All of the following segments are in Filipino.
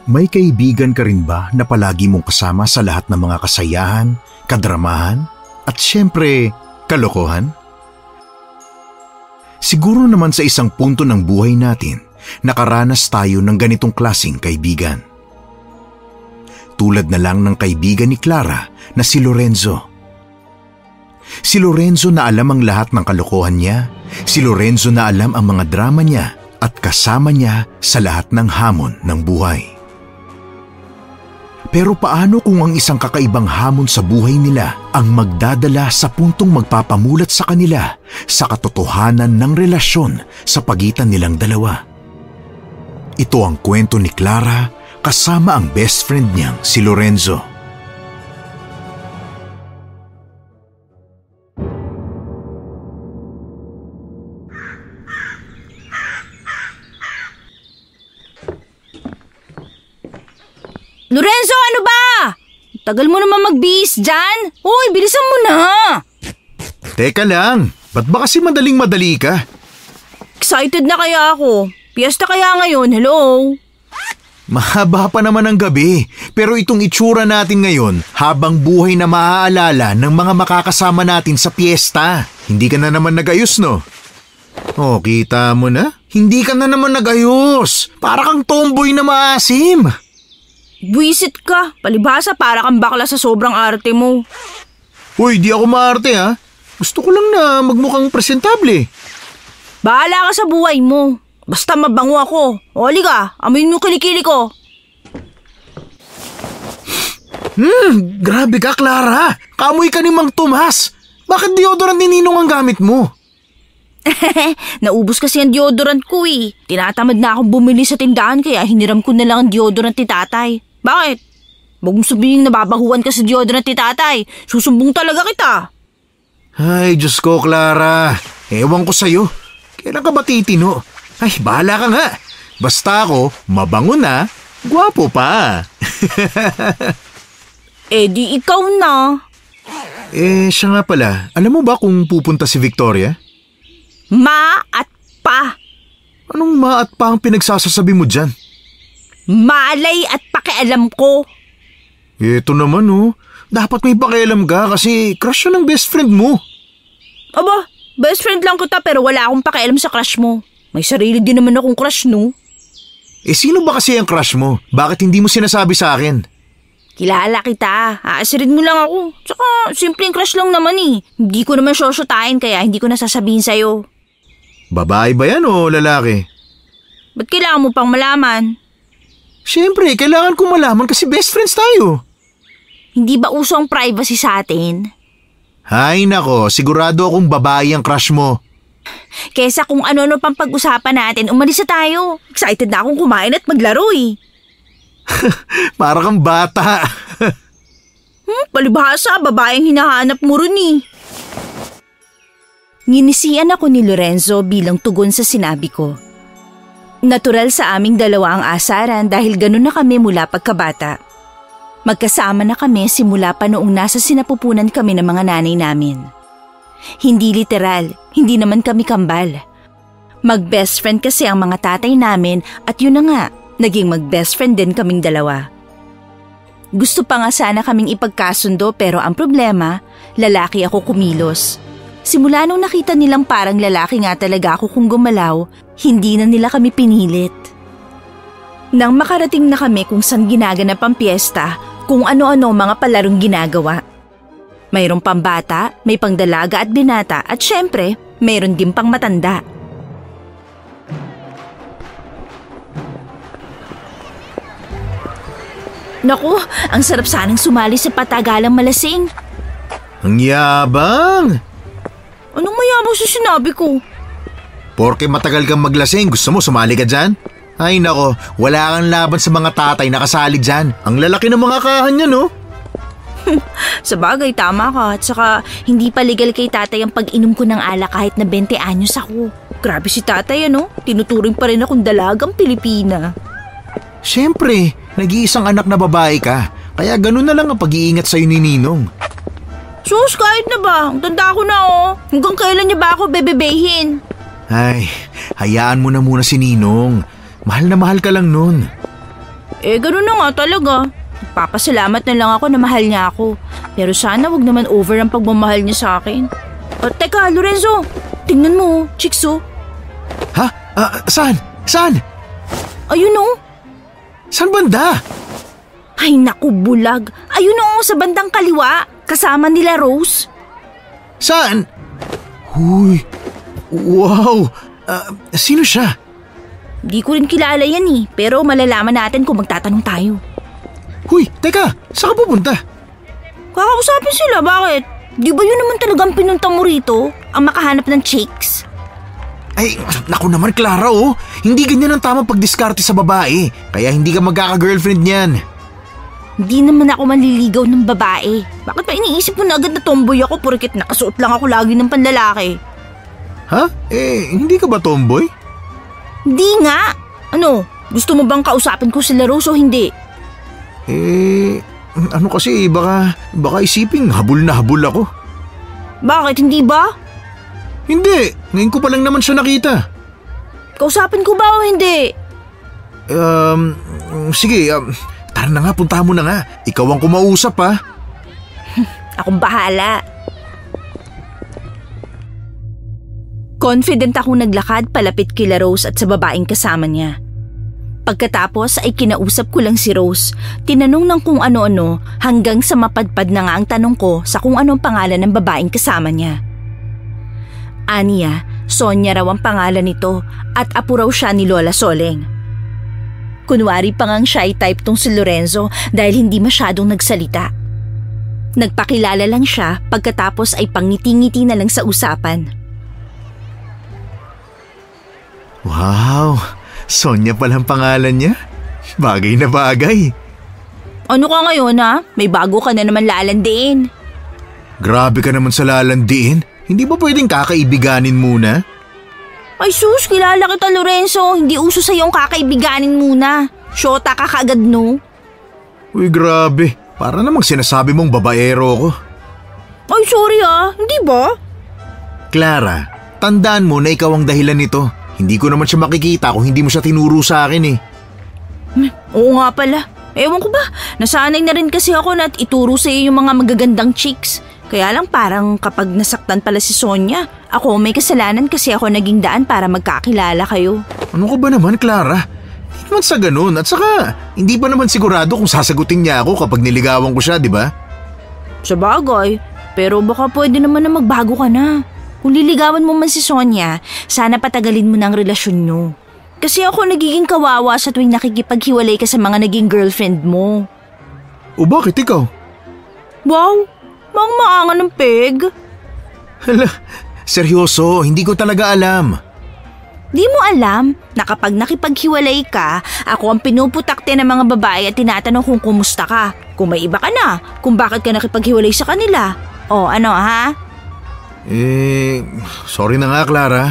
May kaibigan ka rin ba na palagi mong kasama sa lahat ng mga kasayahan, kadramahan, at syempre, kalokohan? Siguro naman sa isang punto ng buhay natin, nakaranas tayo ng ganitong klaseng kaibigan. Tulad na lang ng kaibigan ni Clara na si Lorenzo. Si Lorenzo na alam ang lahat ng kalokohan niya, si Lorenzo na alam ang mga drama niya at kasama niya sa lahat ng hamon ng buhay. Pero paano kung ang isang kakaibang hamon sa buhay nila ang magdadala sa puntong magpapamulat sa kanila sa katotohanan ng relasyon sa pagitan nilang dalawa? Ito ang kwento ni Clara kasama ang best friend niyang si Lorenzo. Lorenzo, ano ba? Tagal mo naman magbihis dyan. Uy, bilisan mo na. Teka lang, ba't ba kasi madaling-madali ka? Excited na kaya ako. Piyesta kaya ngayon, hello? Mahaba pa naman ang gabi, pero itong itsura natin ngayon habang buhay na maaalala ng mga makakasama natin sa piyesta. Hindi ka na naman nagayos, no? Oh, kita mo na? Hindi ka na naman nagayos. Para kang tomboy na maasim. Buwisit ka. Palibhasa para kang bakla sa sobrang arte mo. Uy, di ako maarte ha. Gusto ko lang na magmukhang presentable. Bahala ka sa buhay mo. Basta mabango ako. Oli ka, amoyin mo kilikili ko. Grabe ka, Clara. Kamoy ka ni Mang Tomas. Bakit deodorant ni Ninong ang gamit mo? Naubos kasi ang deodorant ko eh. Tinatamad na akong bumili sa tindahan kaya hiniram ko na lang ang deodorant ni tatay. Bakit? Huwag mong sabihin na babahuan ka sa deodorant ni tatay. Susumbong talaga kita. Ay, Diyos ko, Clara. Ewan ko sa'yo. Kailan ka ba titino? Ay, bahala ka nga. Basta ako, mabango na, gwapo pa. Di ikaw na. Siya nga pala. Alam mo ba kung pupunta si Victoria? Ma at pa. Anong ma at pa ang pinagsasasabi mo dyan? Malay at pakialam ko. Ito naman oh. Dapat may pakialam ka kasi crush siya ng best friend mo. Aba, best friend lang kita pero wala akong pakialam sa crush mo. May sarili din naman akong crush, no? Sino ba kasi ang crush mo? Bakit hindi mo sinasabi sa akin? Kilala kita. Aasirin mo lang ako. Tsaka, simpleng crush lang naman eh. Hindi ko naman syosyutahin kaya hindi ko nasasabihin sa'yo. Babae ba yan o lalaki? Ba't kailangan mo pang malaman? Siyempre, kailangan ko malaman kasi best friends tayo. Hindi ba uso ang privacy sa atin? Hay nako, sigurado akong babae ang crush mo. Kesa kung ano-ano pang pag-usapan natin, umalis na tayo. Excited na akong kumain at maglaro eh. Para kang bata. Palibhasa, babaeng hinahanap mo rin eh. Nginisian ako ni Lorenzo bilang tugon sa sinabi ko. Natural sa aming dalawa ang asaran dahil ganun na kami mula pagkabata. Magkasama na kami simula pa noong nasa sinapupunan kami ng mga nanay namin. Hindi literal, hindi naman kami kambal. Mag-best friend kasi ang mga tatay namin at yun na nga, naging mag-best friend din kaming dalawa. Gusto pa nga sana kaming ipagkasundo pero ang problema, lalaki ako kumilos. Simula nung nakita nilang parang lalaki nga talaga ako kung gumalaw, hindi na nila kami pinilit. Nang makarating na kami kung saan ginaganap ang piyesta, kung ano-ano mga palarong ginagawa. Mayroong pambata, may pangdalaga at binata at syempre, mayroon din pang matanda. Naku, ang sarap sanang sumali sa patagalang malasing. Ang yabang! Anong mayabang sa sinabi ko? Porke matagal kang maglasing, gusto mo sumali ka dyan? Ay nako, wala kang laban sa mga tatay na kasali dyan. Ang lalaki ng mga kahan niya, no? Sa bagay, tama ka. At saka, hindi pa legal kay tatay ang pag-inom ko ng alak kahit na 20 anyos ako. Grabe si tatay, ano? Tinuturing pa rin akong dalagang Pilipina. Siyempre, nag-iisang anak na babae ka. Kaya ganun na lang ang pag-iingat sa'yo ni Ninong. Sus, kahit na ba? Ang tanda ko na oh. Hanggang kailan niya ba ako bebebehin? Ay, hayaan mo na muna si Ninong. Mahal na mahal ka lang nun. Ganun na nga talaga. Nagpapasalamat na lang ako na mahal niya ako. Pero sana wag naman over ang pagmamahal niya sa akin. Teka, Lorenzo. Tingnan mo, chicks oh. Ha? Saan? Saan? Ayun oh. Saan banda? Ay naku, bulag. Ayun oh, sa bandang kaliwa. Kasama nila Rose. Saan? Huy. Wow. Sino siya? Di ko rin kilala yan eh. Pero malalaman natin kung magtatanong tayo. Huy, teka. Saan ka pupunta? Kakausapin sila, bakit? Di ba yun naman talagang pinunta mo rito? Ang makahanap ng chicks? Ay, naku naman Clara oh. Hindi ganyan ang tamang pagdiskarte sa babae. Kaya hindi ka magkaka-girlfriend niyan. Hindi naman ako manliligaw ng babae. Bakit pa iniisip mo na agad na tomboy ako porket nakasuot lang ako lagi ng panlalaki? Ha? Hindi ka ba tomboy? Hindi nga. Ano, gusto mo bang kausapin ko sila Rose o hindi? Ano kasi baka isiping habol na habol ako. Bakit, hindi ba? Hindi, ngayon ko pa lang naman siya nakita. Kausapin ko ba o hindi? Sige, tara na nga, punta mo na nga. Ikaw ang kumausap ha. Akong bahala. Confident akong naglakad palapit kila Rose at sa babaeng kasama niya. Pagkatapos ay kinausap ko lang si Rose, tinanong ng kung ano-ano hanggang sa mapadpad na nga ang tanong ko sa kung anong pangalan ng babaeng kasama niya. Aniya, Sonia raw ang pangalan nito at apo raw siya ni Lola Soleng. Kunwari pa ngang shy type tong si Lorenzo dahil hindi masyadong nagsalita. Nagpakilala lang siya pagkatapos ay pangiti-ngiti na lang sa usapan. Wow, Sonia palang pangalan niya. Bagay na bagay. Ano ka ngayon ha? May bago ka na naman lalandiin. Grabe ka naman sa lalandiin. Hindi ba pwedeng kakaibiganin muna? Ay sus, kilala kita Lorenzo. Hindi uso sa'yo ang kakaibiganin muna. Shota ka kaagad no? Uy grabe, para namang sinasabi mong babaero ko. Ay sorry hindi ba? Clara, tandaan mo na ikaw ang dahilan nito. Hindi ko naman siya makikita kung hindi mo siya tinuro sa akin eh. Oo nga pala. Ewan ko ba, nasanay na rin kasi ako na ituro sa iyo yung mga magagandang chicks. Kaya lang parang kapag nasaktan pala si Sonia, ako may kasalanan kasi ako naging daan para magkakilala kayo. Ano ka ba naman, Clara? Hindi naman sa ganun. At saka, hindi pa naman sigurado kung sasagutin niya ako kapag niligawan ko siya, di ba? Sa bagay, pero baka pwede naman na magbago ka na. Kung liligawan mo man si Sonia, sana patagalin mo na ang relasyon nyo. Kasi ako nagiging kawawa sa tuwing nakikipaghiwalay ka sa mga naging girlfriend mo. O bakit ikaw? Wow! Mang maangan ng peg. Hala, seryoso, hindi ko talaga alam. Di mo alam na kapag nakipaghiwalay ka, ako ang pinuputakte ng mga babae at tinatanong kung kumusta ka. Kung may iba ka na, kung bakit ka nakipaghiwalay sa kanila. O ano ha? Sorry na nga Clara.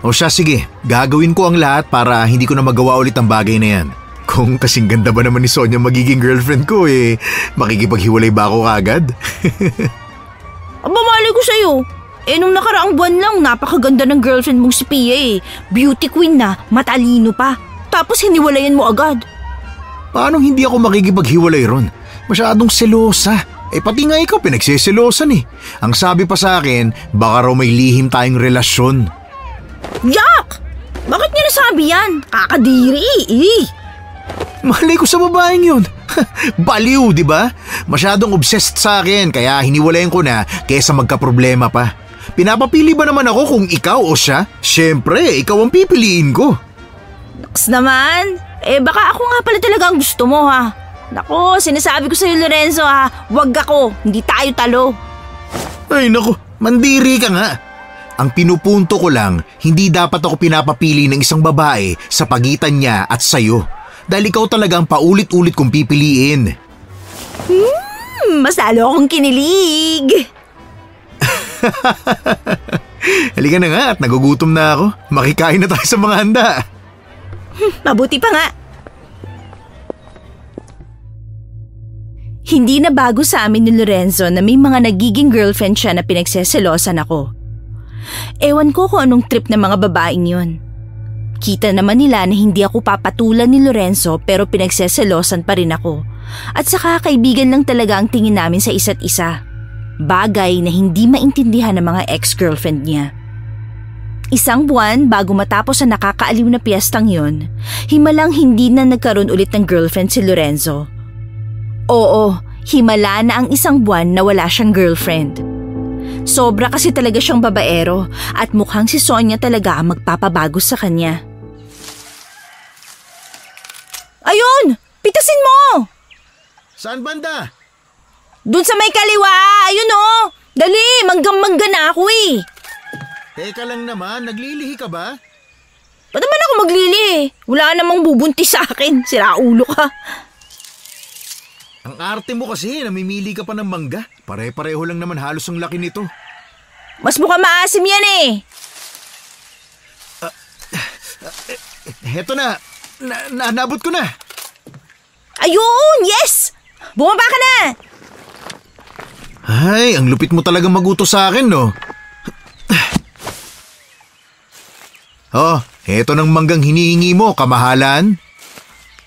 O siya sige, gagawin ko ang lahat para hindi ko na magawa ulit ang bagay na yan. Kung kasing ganda ba naman ni Sonia magiging girlfriend ko makikipaghiwalay ba ako kagad? Aba malay ko sa'yo. Nung nakaraang buwan lang, napakaganda ng girlfriend mong si Pia Beauty queen na, matalino pa. Tapos hiniwalayan mo agad. Paano hindi ako makikipaghiwalay ron? Masyadong selosa. Pati nga ikaw pinagseselosan Ang sabi pa sa akin, baka raw may lihim tayong relasyon. Yak! Bakit niya nasabi yan? Kakadiri Malay ko sa babaeng yun. Baliw, di ba? Masyadong obsessed sa akin kaya hiniwalayan ko na kaysa magkaproblema pa. Pinapapili ba naman ako kung ikaw o siya? Siyempre, ikaw ang pipiliin ko. Naks naman. Baka ako nga pala talaga ang gusto mo ha. Nako, sinasabi ko sa'yo Lorenzo ha. Wag ako, hindi tayo talo. Ay nako, mandiri ka nga. Ang pinupunto ko lang, hindi dapat ako pinapapili ng isang babae sa pagitan niya at sayo. Dahil ikaw talagang paulit-ulit kong pipiliin. Mas lalo akong kinilig. Halika na nga at nagugutom na ako. Makikain na tayo sa mga handa. Mabuti pa nga. Hindi na bago sa amin ni Lorenzo na may mga nagiging girlfriend siya na pinagseselosan ako. Ewan ko kung anong trip ng mga babaeng yun. Kita naman nila na hindi ako papatulan ni Lorenzo pero pinagseselosan pa rin ako. At saka kaibigan lang talaga ang tingin namin sa isa't isa. Bagay na hindi maintindihan ng mga ex-girlfriend niya. Isang buwan bago matapos ang nakakaaliw na piyestang yon, himalang hindi na nagkaroon ulit ng girlfriend si Lorenzo. Oo, himala na ang isang buwan na wala siyang girlfriend. Sobra kasi talaga siyang babaero at mukhang si Sonia talaga ang magpapabago sa kanya. Ayun! Pitasin mo! Saan banda? Doon sa may kaliwa! Ayun oh! Dali! Manggang-mangga na ako eh! Teka lang naman, naglilihi ka ba? Ba't naman ako maglili? Wala namang bubuntis sa akin. Siraulo ka. Ang arte mo kasi, namimili ka pa ng mangga. Pare-pareho lang naman halos ang laki nito. Mas mukhang maasim yan eh. Heto na. Nabot ko na. Ayun! Yes! Bumaba ka na! Ay, ang lupit mo talaga magutos sa akin, no? Oh, heto ng manggang hinihingi mo, kamahalan.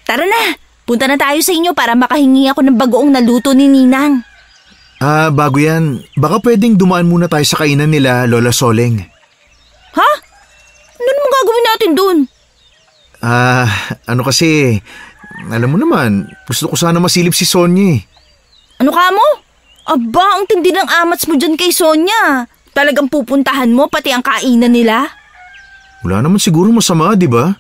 Tara na, punta na tayo sa inyo para makahingi ako ng bagoong naluto ni Ninang. Bago yan, baka pwedeng dumaan muna tayo sa kainan nila, Lola Soleng. Ha? Ano naman gagawin natin dun? Ano kasi, alam mo naman, gusto ko sana masilip si Sonia eh. Ano ka mo? Aba, ang tindi ng amats mo dyan kay Sonia. Talagang pupuntahan mo pati ang kainan nila? Wala naman siguro masama, di ba?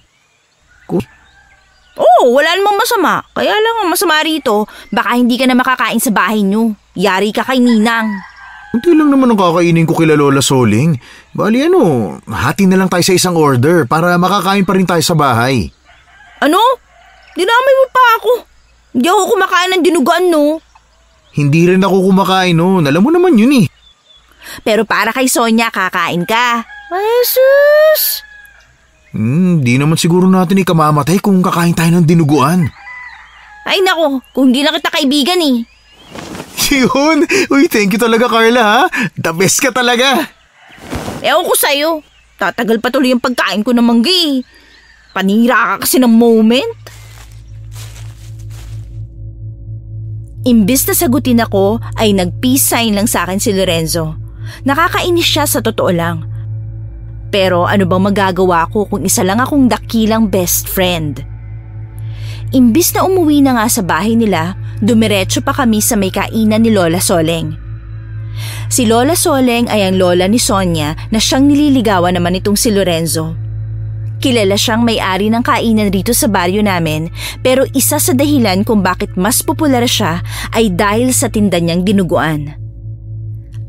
Oo, wala namang masama. Kaya lang ang masama rito, baka hindi ka na makakain sa bahay nyo. Yari ka kay Ninang. Hindi lang naman ang kakainin ko kila Lola Soling. Bali hati na lang tayo sa isang order para makakain pa rin tayo sa bahay. Ano? Dinamay mo pa ako. Hindi ako kumakain ng dinuguan, no? Hindi rin ako kumakain noon. Alam mo naman yun eh. Pero para kay Sonia, kakain ka. Jesus! Di naman siguro natin ikamamatay kung kakain tayo ng dinuguan. Ay nako, kung hindi na kita kaibigan eh. Yun! Uy, thank you talaga Carla ha. The best ka talaga. Ewan ko sa'yo. Tatagal pa tuloy yung pagkain ko ng mangga eh. Panira ka kasi ng moment. Imbis na sagutin ako ay nag-peace sign lang sa akin si Lorenzo. Nakakainis siya sa totoo lang. Pero ano bang magagawa ko kung isa lang akong dakilang best friend? Imbis na umuwi na nga sa bahay nila, dumiretso pa kami sa may kainan ni Lola Soleng. Si Lola Soleng ay ang lola ni Sonia na siyang nililigawan naman itong si Lorenzo. Kilala siyang may-ari ng kainan rito sa baryo namin pero isa sa dahilan kung bakit mas popular siya ay dahil sa tinda niyang dinuguan.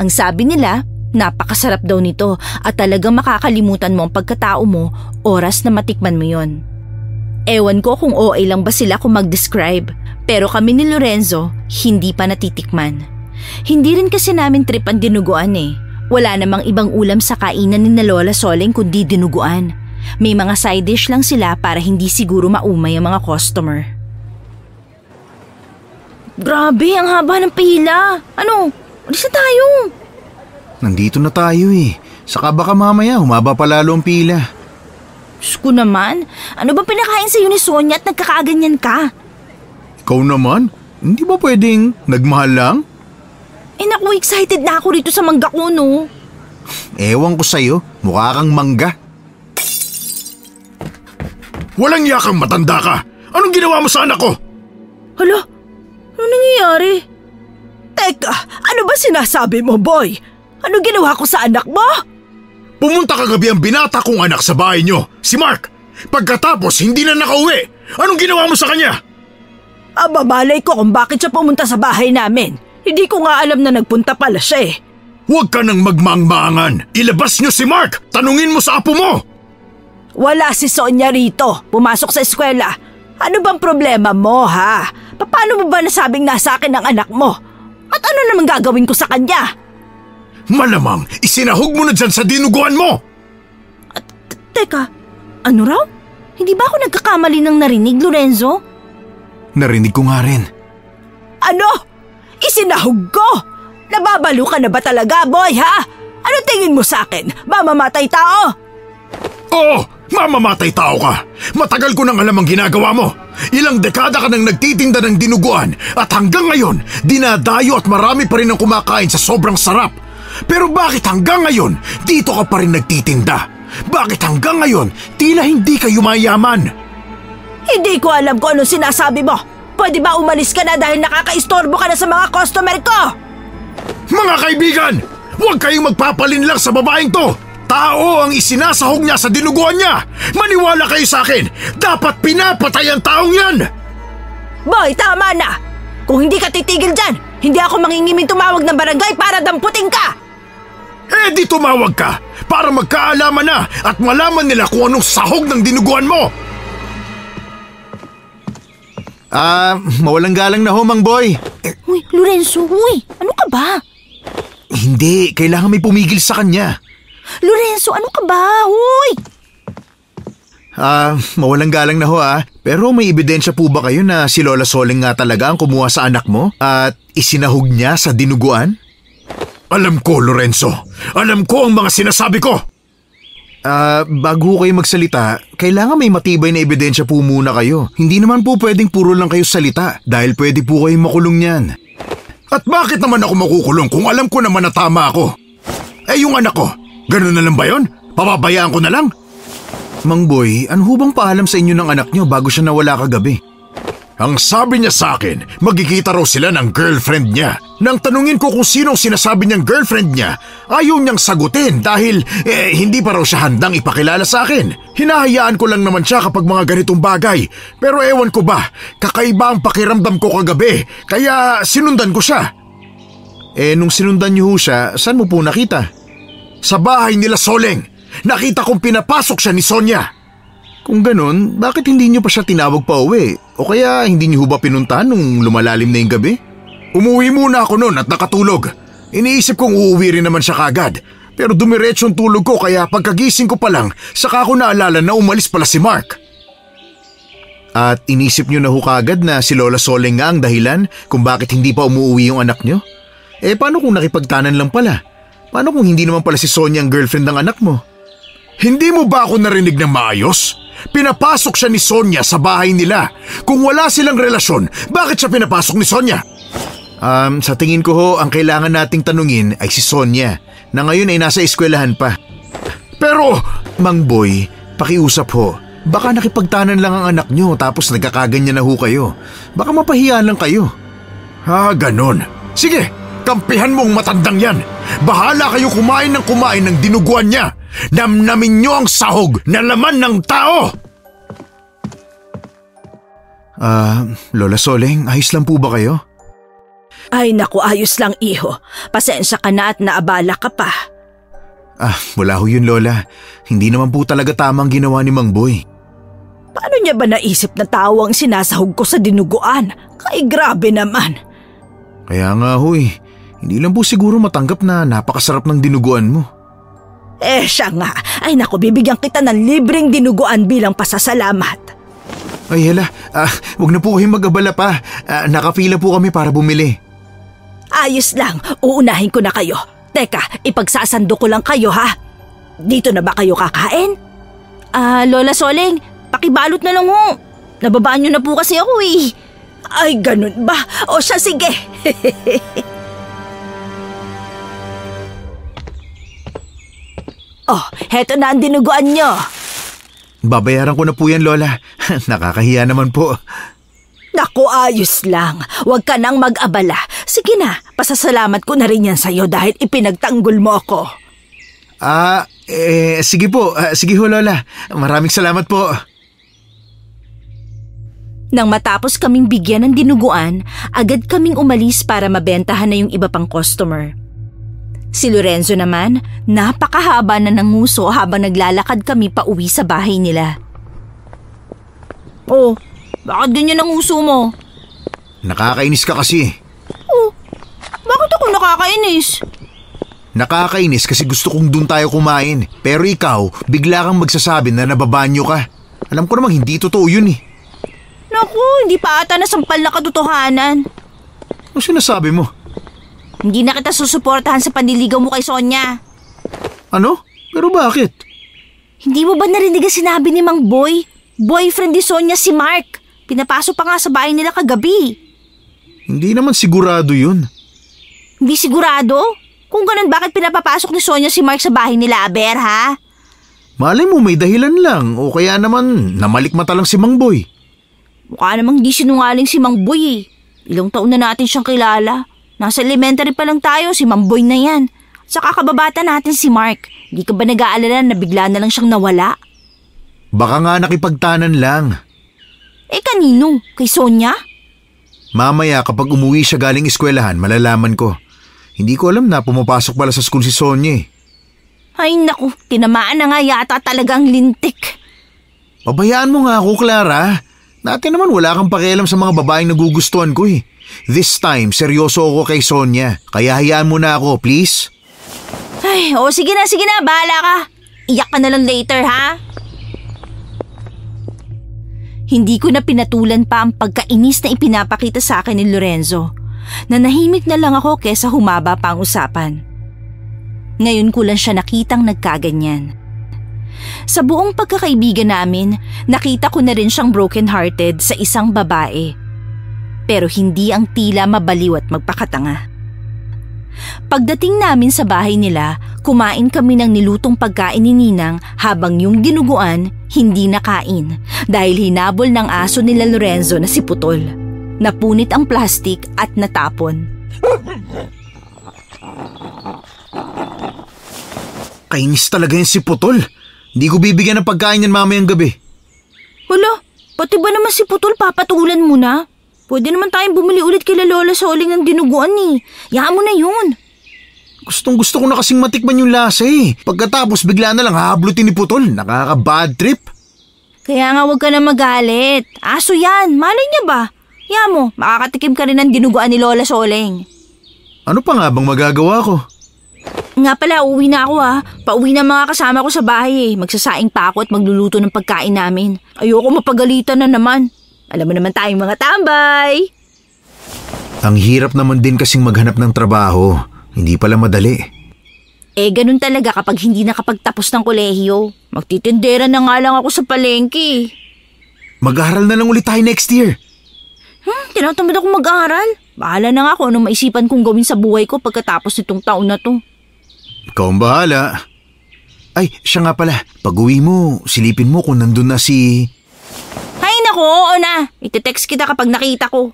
Ang sabi nila, napakasarap daw nito at talagang makakalimutan mo ang pagkatao mo oras na matikman mo yon. Ewan ko kung OA lang ba sila kung mag-describe pero kami ni Lorenzo hindi pa natitikman. Hindi rin kasi namin trip ang dinuguan eh. Wala namang ibang ulam sa kainan ni Lola Soleng kundi dinuguan. May mga side dish lang sila para hindi siguro maumay ang mga customer. Grabe, ang haba ng pila. Ano? Alis na tayo. Nandito na tayo eh. Saka baka mamaya humaba pa lalo ang pila. Diyos ko naman, ano ba pinakain sa'yo ni Sonia at nagkakaganyan ka? Ikaw naman? Hindi ba pwedeng nagmahal lang? Eh naku, excited na ako rito sa mangga ko, no? Ewan ko sa'yo, mukha kang mangga. Walang yakang matanda ka! Anong ginawa mo sa anak ko? Hala, ano nangyayari? Teka, ano ba sinasabi mo, boy? Ano ginawa ko sa anak mo? Pumunta kagabi ang binata kong anak sa bahay nyo, si Mark. Pagkatapos, hindi na nakauwi. Anong ginawa mo sa kanya? Ababalay ko kung bakit siya pumunta sa bahay namin. Hindi ko nga alam na nagpunta pala siya eh. Huwag ka nang magmaang-maangan. Ilabas nyo si Mark. Tanungin mo sa apo mo. Wala si Sonia rito. Pumasok sa eskwela. Ano bang problema mo, ha? Paano mo ba nasabing nasa akin ang anak mo? At ano naman gagawin ko sa kanya? Malamang, isinahog mo na dyan sa dinuguan mo! Teka, ano raw? Hindi ba ako nagkakamali ng narinig, Lorenzo? Narinig ko nga rin. Ano? Isinahog ko? Nababalo ka na ba talaga, boy, ha? Ano tingin mo sa akin? Mamamatay tao? Oo, mamamatay tao ka. Matagal ko nang alam ang ginagawa mo. Ilang dekada ka nang nagtitinda ng dinuguan at hanggang ngayon, dinadayo at marami pa rin ang kumakain sa sobrang sarap. Pero bakit hanggang ngayon, dito ka pa rin nagtitinda? Bakit hanggang ngayon, tila hindi ka yumayaman? Hindi ko alam kung anong sinasabi mo. Pwede ba umalis ka na dahil nakakaistorbo ka na sa mga customer ko? Mga kaibigan, huwag kayong magpapalinlang sa babaeng to. Tao ang isinasahog niya sa dinuguan niya. Maniwala kayo sa akin, dapat pinapatay ang taong yan. Boy, tama na. Kung hindi ka titigil dyan, hindi ako mangingiming tumawag ng barangay para damputin ka. Eh di tumawag ka para magkaalaman na at malaman nila kung anong sahog ng dinuguan mo. Mawalang galang na ho, Mang Boy. Uy, Lorenzo, ano ka ba? Hindi, kailangan may pumigil sa kanya. Lorenzo, ano ka ba? Mawalang galang na ho Pero may ebidensya po ba kayo na si Lola Soling nga talaga ang kumuha sa anak mo at isinahog niya sa dinuguan? Alam ko, Lorenzo. Alam ko ang mga sinasabi ko. Bago kayo magsalita, kailangan may matibay na ebidensya po muna kayo. Hindi naman po pwedeng puro lang kayo salita dahil pwede po kayong makulong niyan. At bakit naman ako makukulong kung alam ko naman na tama ako? Eh yung anak ko, ganun na lang ba yun? Papabayaan ko na lang? Mang Boy, ano ho bang paalam sa inyo ng anak niyo bago siya nawala kagabi? Ang sabi niya sa akin, magkikita raw sila ng girlfriend niya. Nang tanungin ko kung sino ang sinasabi niyang girlfriend niya, ayaw niyang sagutin dahil hindi pa raw siya handang ipakilala sa akin. Hinahayaan ko lang naman siya kapag mga ganitong bagay. Pero ewan ko ba, kakaiba ang pakiramdam ko kagabi, kaya sinundan ko siya. Nung sinundan niyo ho siya, saan mo po nakita? Sa bahay nila Soleng. Nakita kong pinapasok siya ni Sonia. Kung ganun, bakit hindi niyo pa siya tinawag pa uwi? O kaya hindi niyo ba pinuntahan nung lumalalim na yung gabi? Umuwi muna ako noon at nakatulog. Iniisip kong uuwi rin naman siya kagad. Pero dumiretsong tulog ko kaya pagkagising ko pa lang, saka ko naalala na umalis pala si Mark. At inisip niyo na ho kagad na si Lola Soling nga ang dahilan kung bakit hindi pa umuwi yung anak niyo? Paano kung nakipagtanan lang pala? Paano kung hindi naman pala si Sonia ang girlfriend ng anak mo? Hindi mo ba ako narinig ng maayos? Pinapasok siya ni Sonia sa bahay nila. Kung wala silang relasyon, bakit siya pinapasok ni Sonia? Sa tingin ko ho, ang kailangan nating tanungin ay si Sonia, na ngayon ay nasa eskwelahan pa. Pero, Mang Boy, pakiusap ho. Baka nakipagtanan lang ang anak nyo tapos nagkakaganyan na ho kayo. Baka mapahiya lang kayo. Ganon. Sige, kampihan mong matandang yan. Bahala kayo kumain ng dinuguan niya. Namnamin niyo ang sahog na laman ng tao! Lola Soling, ayos lang po ba kayo? Ay naku, ayos lang iho. Pasensya ka na at naabala ka pa. Wala ho yun, Lola. Hindi naman po talaga tamang ginawa ni Mang Boy. Paano niya ba naisip na tao ang sinasahog ko sa dinuguan? Kay grabe naman. Kaya nga ho hindi lang po siguro matanggap na napakasarap ng dinuguan mo. Siya nga. Ay naku, bibigyan kita ng libreng dinuguan bilang pasasalamat. Ay hala, wag na po kayong mag-abala pa. Nakapila po kami para bumili. Ayos lang, uunahin ko na kayo. Teka, ipagsasando ko lang kayo ha. Dito na ba kayo kakain? Lola Soling, pakibalot na lang ho. Nababaan niyo na po kasi ako Ay, ganun ba? O siya, sige. Heto na ang dinuguan niyo. Babayaran ko na po yan, Lola. Nakakahiya naman po. Naku, ayos lang. Huwag ka nang mag-abala. Sige na, pasasalamat ko na rin yan sa'yo dahil ipinagtanggol mo ako. Sige po. Sige ho, Lola. Maraming salamat po. Nang matapos kaming bigyan ng dinuguan, agad kaming umalis para mabentahan na yung iba pang customer. Si Lorenzo naman, napakahaba na ng nguso habang naglalakad kami pa uwi sa bahay nila. Bakit ganyan ang nguso mo? Nakakainis ka kasi. Bakit ako nakakainis? Nakakainis kasi gusto kong dun tayo kumain. Pero ikaw, bigla kang magsasabi na nababanyo ka. Alam ko namang hindi totoo yun Naku, hindi pa ata nasampal na katotohanan. Ano sinasabi mo? Hindi na kita susuportahan sa panliligaw mo kay Sonia. Ano? Pero bakit? Hindi mo ba narinig ang sinabi ni Mang Boy? Boyfriend ni Sonia si Mark. Pinapasok pa nga sa bahay nila kagabi. Hindi naman sigurado yun. Hindi sigurado? Kung ganun, bakit pinapapasok ni Sonia si Mark sa bahay nila, Aber, ha? Malay mo may dahilan lang o kaya naman namalikmata lang si Mang Boy. Mukha namang di sinungaling si Mang Boy eh. Ilang taon na natin siyang kilala. Nasa elementary pa lang tayo, si Mang Boy na yan. Saka kababata natin si Mark. Hindi ka ba nag-aalala na bigla na lang siyang nawala? Baka nga nakipagtanan lang. Eh kanino? Kay Sonia? Mamaya kapag umuwi siya galing eskwelahan, malalaman ko. Hindi ko alam na pumapasok pala sa school si Sonia eh. Ay naku, tinamaan na nga yata talagang lintik. Pabayaan mo nga ako, Clara. Dati naman wala kang pakialam sa mga babaeng nagugustuhan ko eh. This time, seryoso ako kay Sonia. Kaya hayaan mo na ako, please. Ay, sige na, bahala ka. Iyak ka na lang later, ha? Hindi ko na pinatulan pa ang pagkainis na ipinapakita sa akin ni Lorenzo. Nanahimik na lang ako kesa humaba pa ang usapan. Ngayon ko lang siya nakitang nagkaganyan. Sa buong pagkakaibigan namin, nakita ko na rin siyang broken-hearted sa isang babae. Pero hindi ang tila mabaliw at magpakatanga. Pagdating namin sa bahay nila, kumain kami ng nilutong pagkain ni Ninang habang yung dinuguan hindi nakain dahil hinabol ng aso nila Lorenzo na si Putol. Napunit ang plastik at natapon. Kainis talaga yan si Putol. Hindi ko bibigyan ng pagkain yan mamayang gabi. Wala, pati ba naman si Putol papatulan mo na? Pwede naman tayong bumili ulit kila Lola sa uling ng dinuguan eh. Yaan mo na yun. Gustong-gusto ko na kasing matikman yung lasa eh. Pagkatapos bigla na lang hahablutin ni Putol. Nakaka-bad trip. Kaya nga huwag ka na magalit. Aso yan, malay niya ba? Yaan mo, makakatikim ka rin ng dinuguan ni Lola Soleng. Ano pa nga bang magagawa ko? Nga pala, uwi na ako ha. Pauwi na mga kasama ko sa bahay eh. Magsasaing pa ako at magluluto ng pagkain namin. Ayoko mapagalitan na naman. Alam mo naman tayong mga tambay. Ang hirap naman din kasing maghanap ng trabaho. Hindi pala madali. Ganun talaga kapag hindi nakapagtapos ng kolehiyo. Magtitindera na nga lang ako sa palengke. Mag-aaral na lang ulit tayo next year. Tinatamad ako mag-aaral. Bahala na nga kung anong maisipan kong gawin sa buhay ko pagkatapos nitong taon na to. Ikaw ang bahala. Ay, siya nga pala. Pag uwi mo, silipin mo kung nandun na si... Ay naku, oo na. Ite-text kita kapag nakita ko.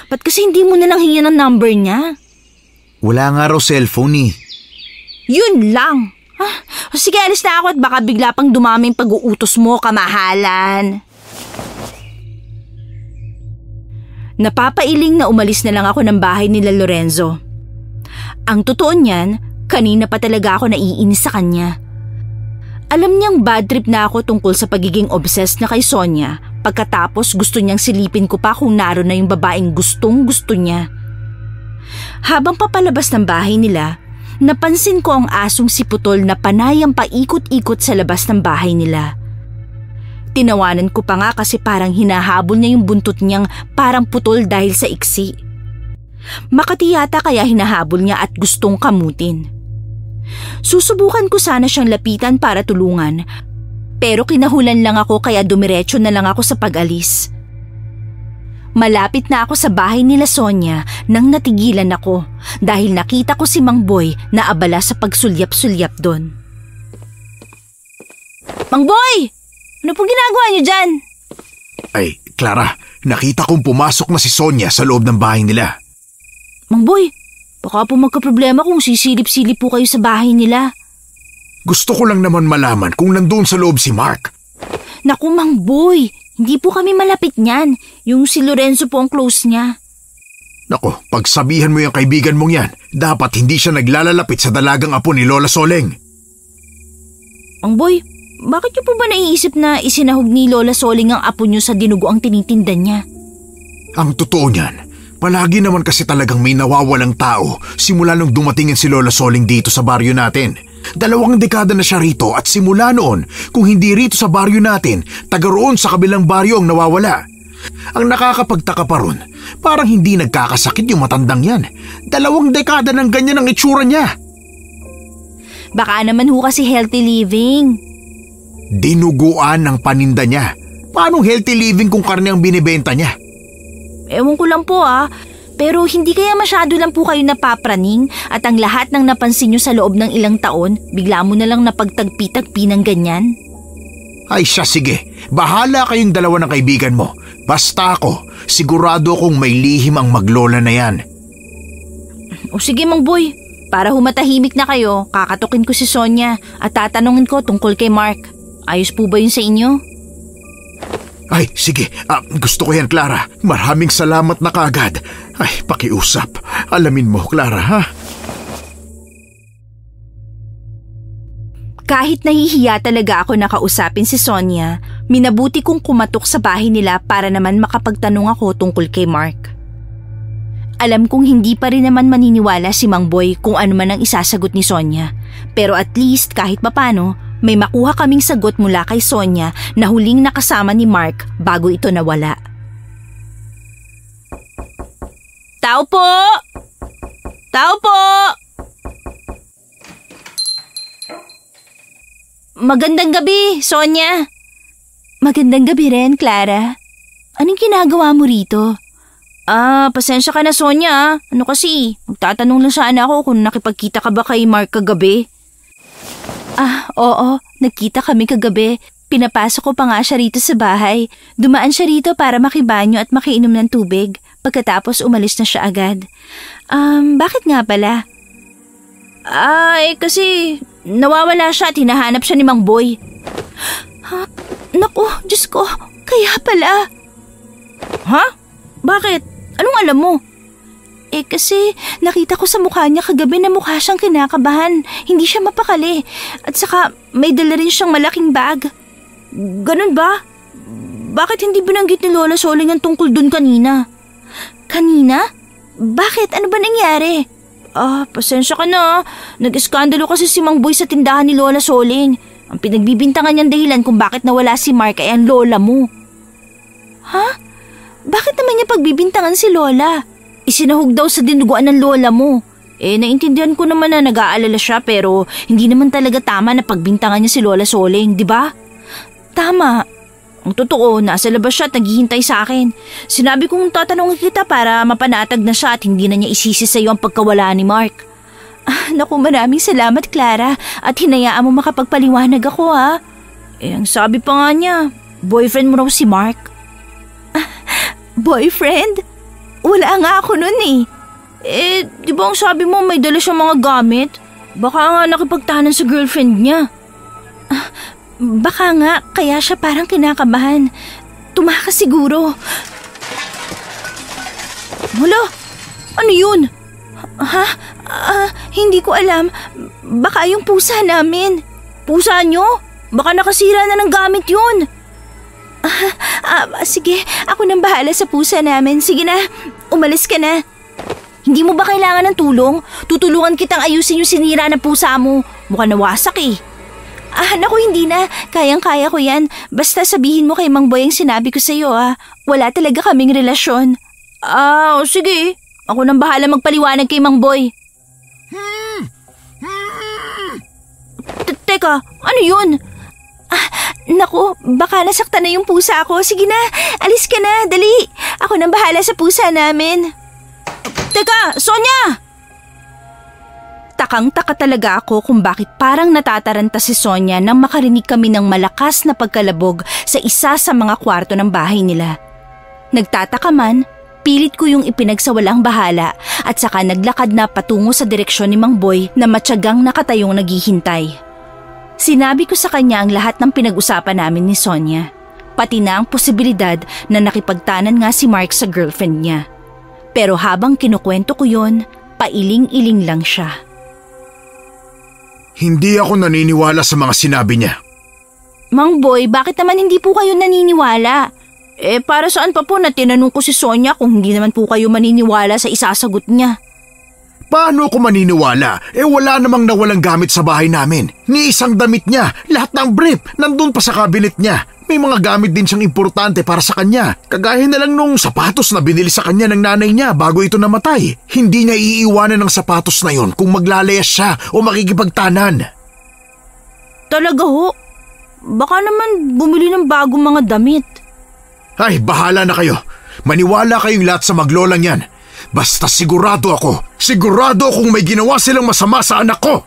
Ba't kasi hindi mo na lang hingyan ang number niya? Wala nga raw cellphone eh. Yun lang. Sige, alis na ako at baka bigla pang dumaming pag-uutos mo, kamahalan. Napapailing na umalis na lang ako ng bahay nila Lorenzo. Ang totoo niyan, kanina pa talaga ako naiinis sa kanya. Alam niyang bad trip na ako tungkol sa pagiging obsessed na kay Sonia pagkatapos gusto niyang silipin ko pa kung naroon na yung babaeng gustong gusto niya. Habang papalabas ng bahay nila, napansin ko ang asong si Putol na panayang paikot-ikot sa labas ng bahay nila. Tinawanan ko pa nga kasi parang hinahabol niya yung buntot niyang parang putol dahil sa iksi. Makati yata kaya hinahabol niya at gustong kamutin. Susubukan ko sana siyang lapitan para tulungan, pero kinahulan lang ako kaya dumiretso na lang ako sa pag-alis. Malapit na ako sa bahay nila Sonia nang natigilan ako dahil nakita ko si Mang Boy na abala sa pagsulyap-sulyap doon. Mang Boy! Ano pong ginagawa niyo dyan? Ay, Clara, nakita kong pumasok na si Sonia sa loob ng bahay nila. Mang Boy, baka po magkaproblema kung sisilip-silip po kayo sa bahay nila. Gusto ko lang naman malaman kung nandoon sa loob si Mark. Naku, Mang Boy, hindi po kami malapit niyan. Yung si Lorenzo po ang close niya. Naku, pagsabihan mo yung kaibigan mong yan, dapat hindi siya naglalalapit sa dalagang apo ni Lola Soleng. Mang Boy, bakit niyo po ba naiisip na isinahog ni Lola Soleng ang apo niyo sa dinugo ang tinitinda niya? Ang totoo niyan, palagi naman kasi talagang may nawawalang tao simula nung dumating si Lola Soleng dito sa baryo natin. 2 dekada na siya rito at simula noon, kung hindi rito sa baryo natin, taga roon sa kabilang baryo ang nawawala. Ang nakakapagtaka pa ron, parang hindi nagkakasakit yung matandang yan. 2 dekada ng ganyan ang itsura niya. Baka naman ho kasi healthy living. Dinuguan ang paninda niya. Paano healthy living kung karne ang binibenta niya? Ewan ko lang po pero hindi kaya masyado lang po kayo napapraning at ang lahat ng napansin nyo sa loob ng ilang taon, bigla mo na lang napagtagpi-tagpi ng ganyan? Ay siya, sige. Bahala kayong dalawa ng kaibigan mo. Basta ako, sigurado kong may lihim ang maglola na yan. O sige Mang Boy, para humatahimik na kayo, kakatukin ko si Sonia at tatanungin ko tungkol kay Mark. Ayos po ba yun sa inyo? Ay, sige. Gusto ko yan, Clara. Maraming salamat na kaagad. Ay, pakiusap. Alamin mo, Clara, ha? Kahit nahihiya talaga ako nakausapin si Sonia, minabuti kong kumatok sa bahay nila para naman makapagtanong ako tungkol kay Mark. Alam kong hindi pa rin naman maniniwala si Mang Boy kung ano man ang isasagot ni Sonia. Pero at least kahit papano, may makuha kaming sagot mula kay Sonia na huling nakasama ni Mark bago ito nawala. Tao po! Tao po! Magandang gabi, Sonia. Magandang gabi rin, Clara. Anong ginagawa mo rito? Pasensya ka na, Sonia. Ano kasi, magtatanong lang sana ako kung nakipagkita ka ba kay Mark kagabi. Oo, nagkita kami kagabi. Pinapasok ko pa nga siya rito sa bahay. Dumaan siya rito para makibanyo at makiinom ng tubig. Pagkatapos umalis na siya agad. Bakit nga pala? Kasi nawawala siya at hinahanap siya ni Mang Boy. Naku, Diyos ko, kaya pala. Ha? Bakit? Anong alam mo? Kasi nakita ko sa mukha niya kagabi na mukha siyang kinakabahan. Hindi siya mapakali. At saka may dala rin siyang malaking bag. Ganun ba? Bakit hindi binanggit ni Lola Soling ang tungkol dun kanina? Kanina? Bakit? Ano ba nangyari? Pasensya ka na. Nag-iskandalo kasi si Mang Boy sa tindahan ni Lola Soling. Ang pinagbibintangan niyang dahilan kung bakit nawala si Mark ay ang lola mo. Ha? Bakit naman niya pagbibintangan si Lola? Isinahog daw sa dinuguan ng lola mo. Naintindihan ko naman na nag-aalala siya pero hindi naman talaga tama na pagbintangan niya si Lola Soling, di ba? Tama. Ang totoo, nasa labas siya at naghihintay sa akin. Sinabi kong tatanungin kita para mapanatag na siya at hindi na niya isisi sa iyo ang pagkawala ni Mark. Naku, maraming salamat, Clara. At hinayaan mo makapagpaliwanag ako, ha? Ang sabi pa nga niya, boyfriend mo raw si Mark. Boyfriend? Wala nga ako nun di ba ang sabi mo may dala siyang mga gamit? Baka nga nakipagtahanan sa girlfriend niya. Baka nga, kaya siya parang kinakabahan. Tumakas siguro. Wala, ano yun? Ha? Hindi ko alam. Baka yung pusa namin. Pusa nyo? Baka nakasira na ng gamit yun. Sige, ako nang bahala sa pusa namin. Sige na, umalis ka na. Hindi mo ba kailangan ng tulong? Tutulungan kitang ayusin yung sinira ng pusa mo. Mukhang nawasak Naku, hindi na. Kayang-kaya ko yan. Basta sabihin mo kay Mang Boy ang sinabi ko sa'yo, Wala talaga kaming relasyon. Sige. Ako nang bahala magpaliwanag kay Mang Boy. Teka, ano yun? Naku, baka nasaktan na yung pusa ko. Sige na, alis ka na, dali. Ako nang bahala sa pusa namin. Teka, Sonia! Takang-taka talaga ako kung bakit parang natataranta si Sonia nang makarinig kami ng malakas na pagkalabog sa isa sa mga kwarto ng bahay nila. Nagtataka man, pilit ko yung ipinagsawalang bahala at saka naglakad na patungo sa direksyon ni Mang Boy na matyagang nakatayong naghihintay. Sinabi ko sa kanya ang lahat ng pinag-usapan namin ni Sonia, pati na ang posibilidad na nakipagtanan nga si Mark sa girlfriend niya. Pero habang kinukwento ko yon, pailing-iling lang siya. Hindi ako naniniwala sa mga sinabi niya. Mang Boy, bakit naman hindi po kayo naniniwala? Para saan pa po na tinanong ko si Sonia kung hindi naman po kayo maniniwala sa isasagot niya? Paano ko maniniwala? Wala namang nawalang gamit sa bahay namin. Ni isang damit niya, lahat ng brief, nandun pa sa cabinet niya. May mga gamit din siyang importante para sa kanya. Kagaya na lang nung sapatos na binili sa kanya ng nanay niya bago ito namatay. Hindi niya iiwanan ng sapatos na yon kung maglalayas siya o makikipagtanan. Talaga ho? Baka naman bumili ng bagong mga damit. Ay, bahala na kayo. Maniwala kayong lahat sa maglolang yan. Basta sigurado akong may ginawa silang masama sa anak ko.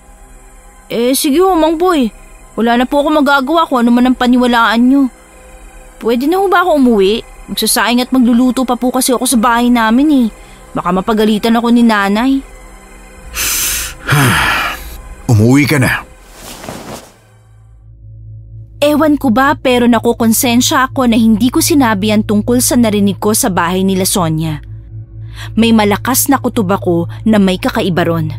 Sige ho, Mang Boy. Wala na po ako magagawa kung ano man ang paniwalaan nyo. Pwede na ho ba ako umuwi? Magsasaing at magluluto pa po kasi ako sa bahay namin Baka mapagalitan ako ni nanay. Umuwi ka na. Ewan ko ba pero nakukonsensya ako na hindi ko sinabi ang tungkol sa narinig ko sa bahay nila Sonia. May malakas na kutob ako na may kakaiba ron.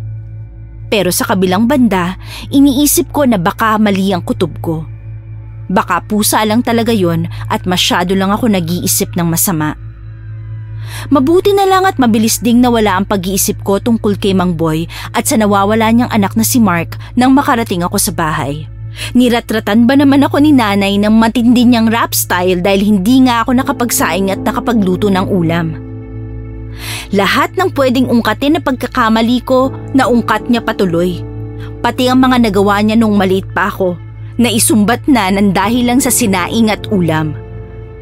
Pero sa kabilang banda, iniisip ko na baka mali ang kutob ko. Baka pusa lang talaga yon at masyado lang ako nag-iisip ng masama. Mabuti na lang at mabilis ding nawala ang pag-iisip ko tungkol kay Mang Boy at sa nawawala niyang anak na si Mark nang makarating ako sa bahay. Niratratan ba naman ako ni nanay ng matindi niyang rap style dahil hindi nga ako nakapagsaing at nakapagluto ng ulam. Lahat ng pwedeng ungkatin na pagkakamali ko, naungkat niya patuloy. Pati ang mga nagawa niya nung maliit pa ako, na isumbat na ng dahil lang sa sinaing at ulam.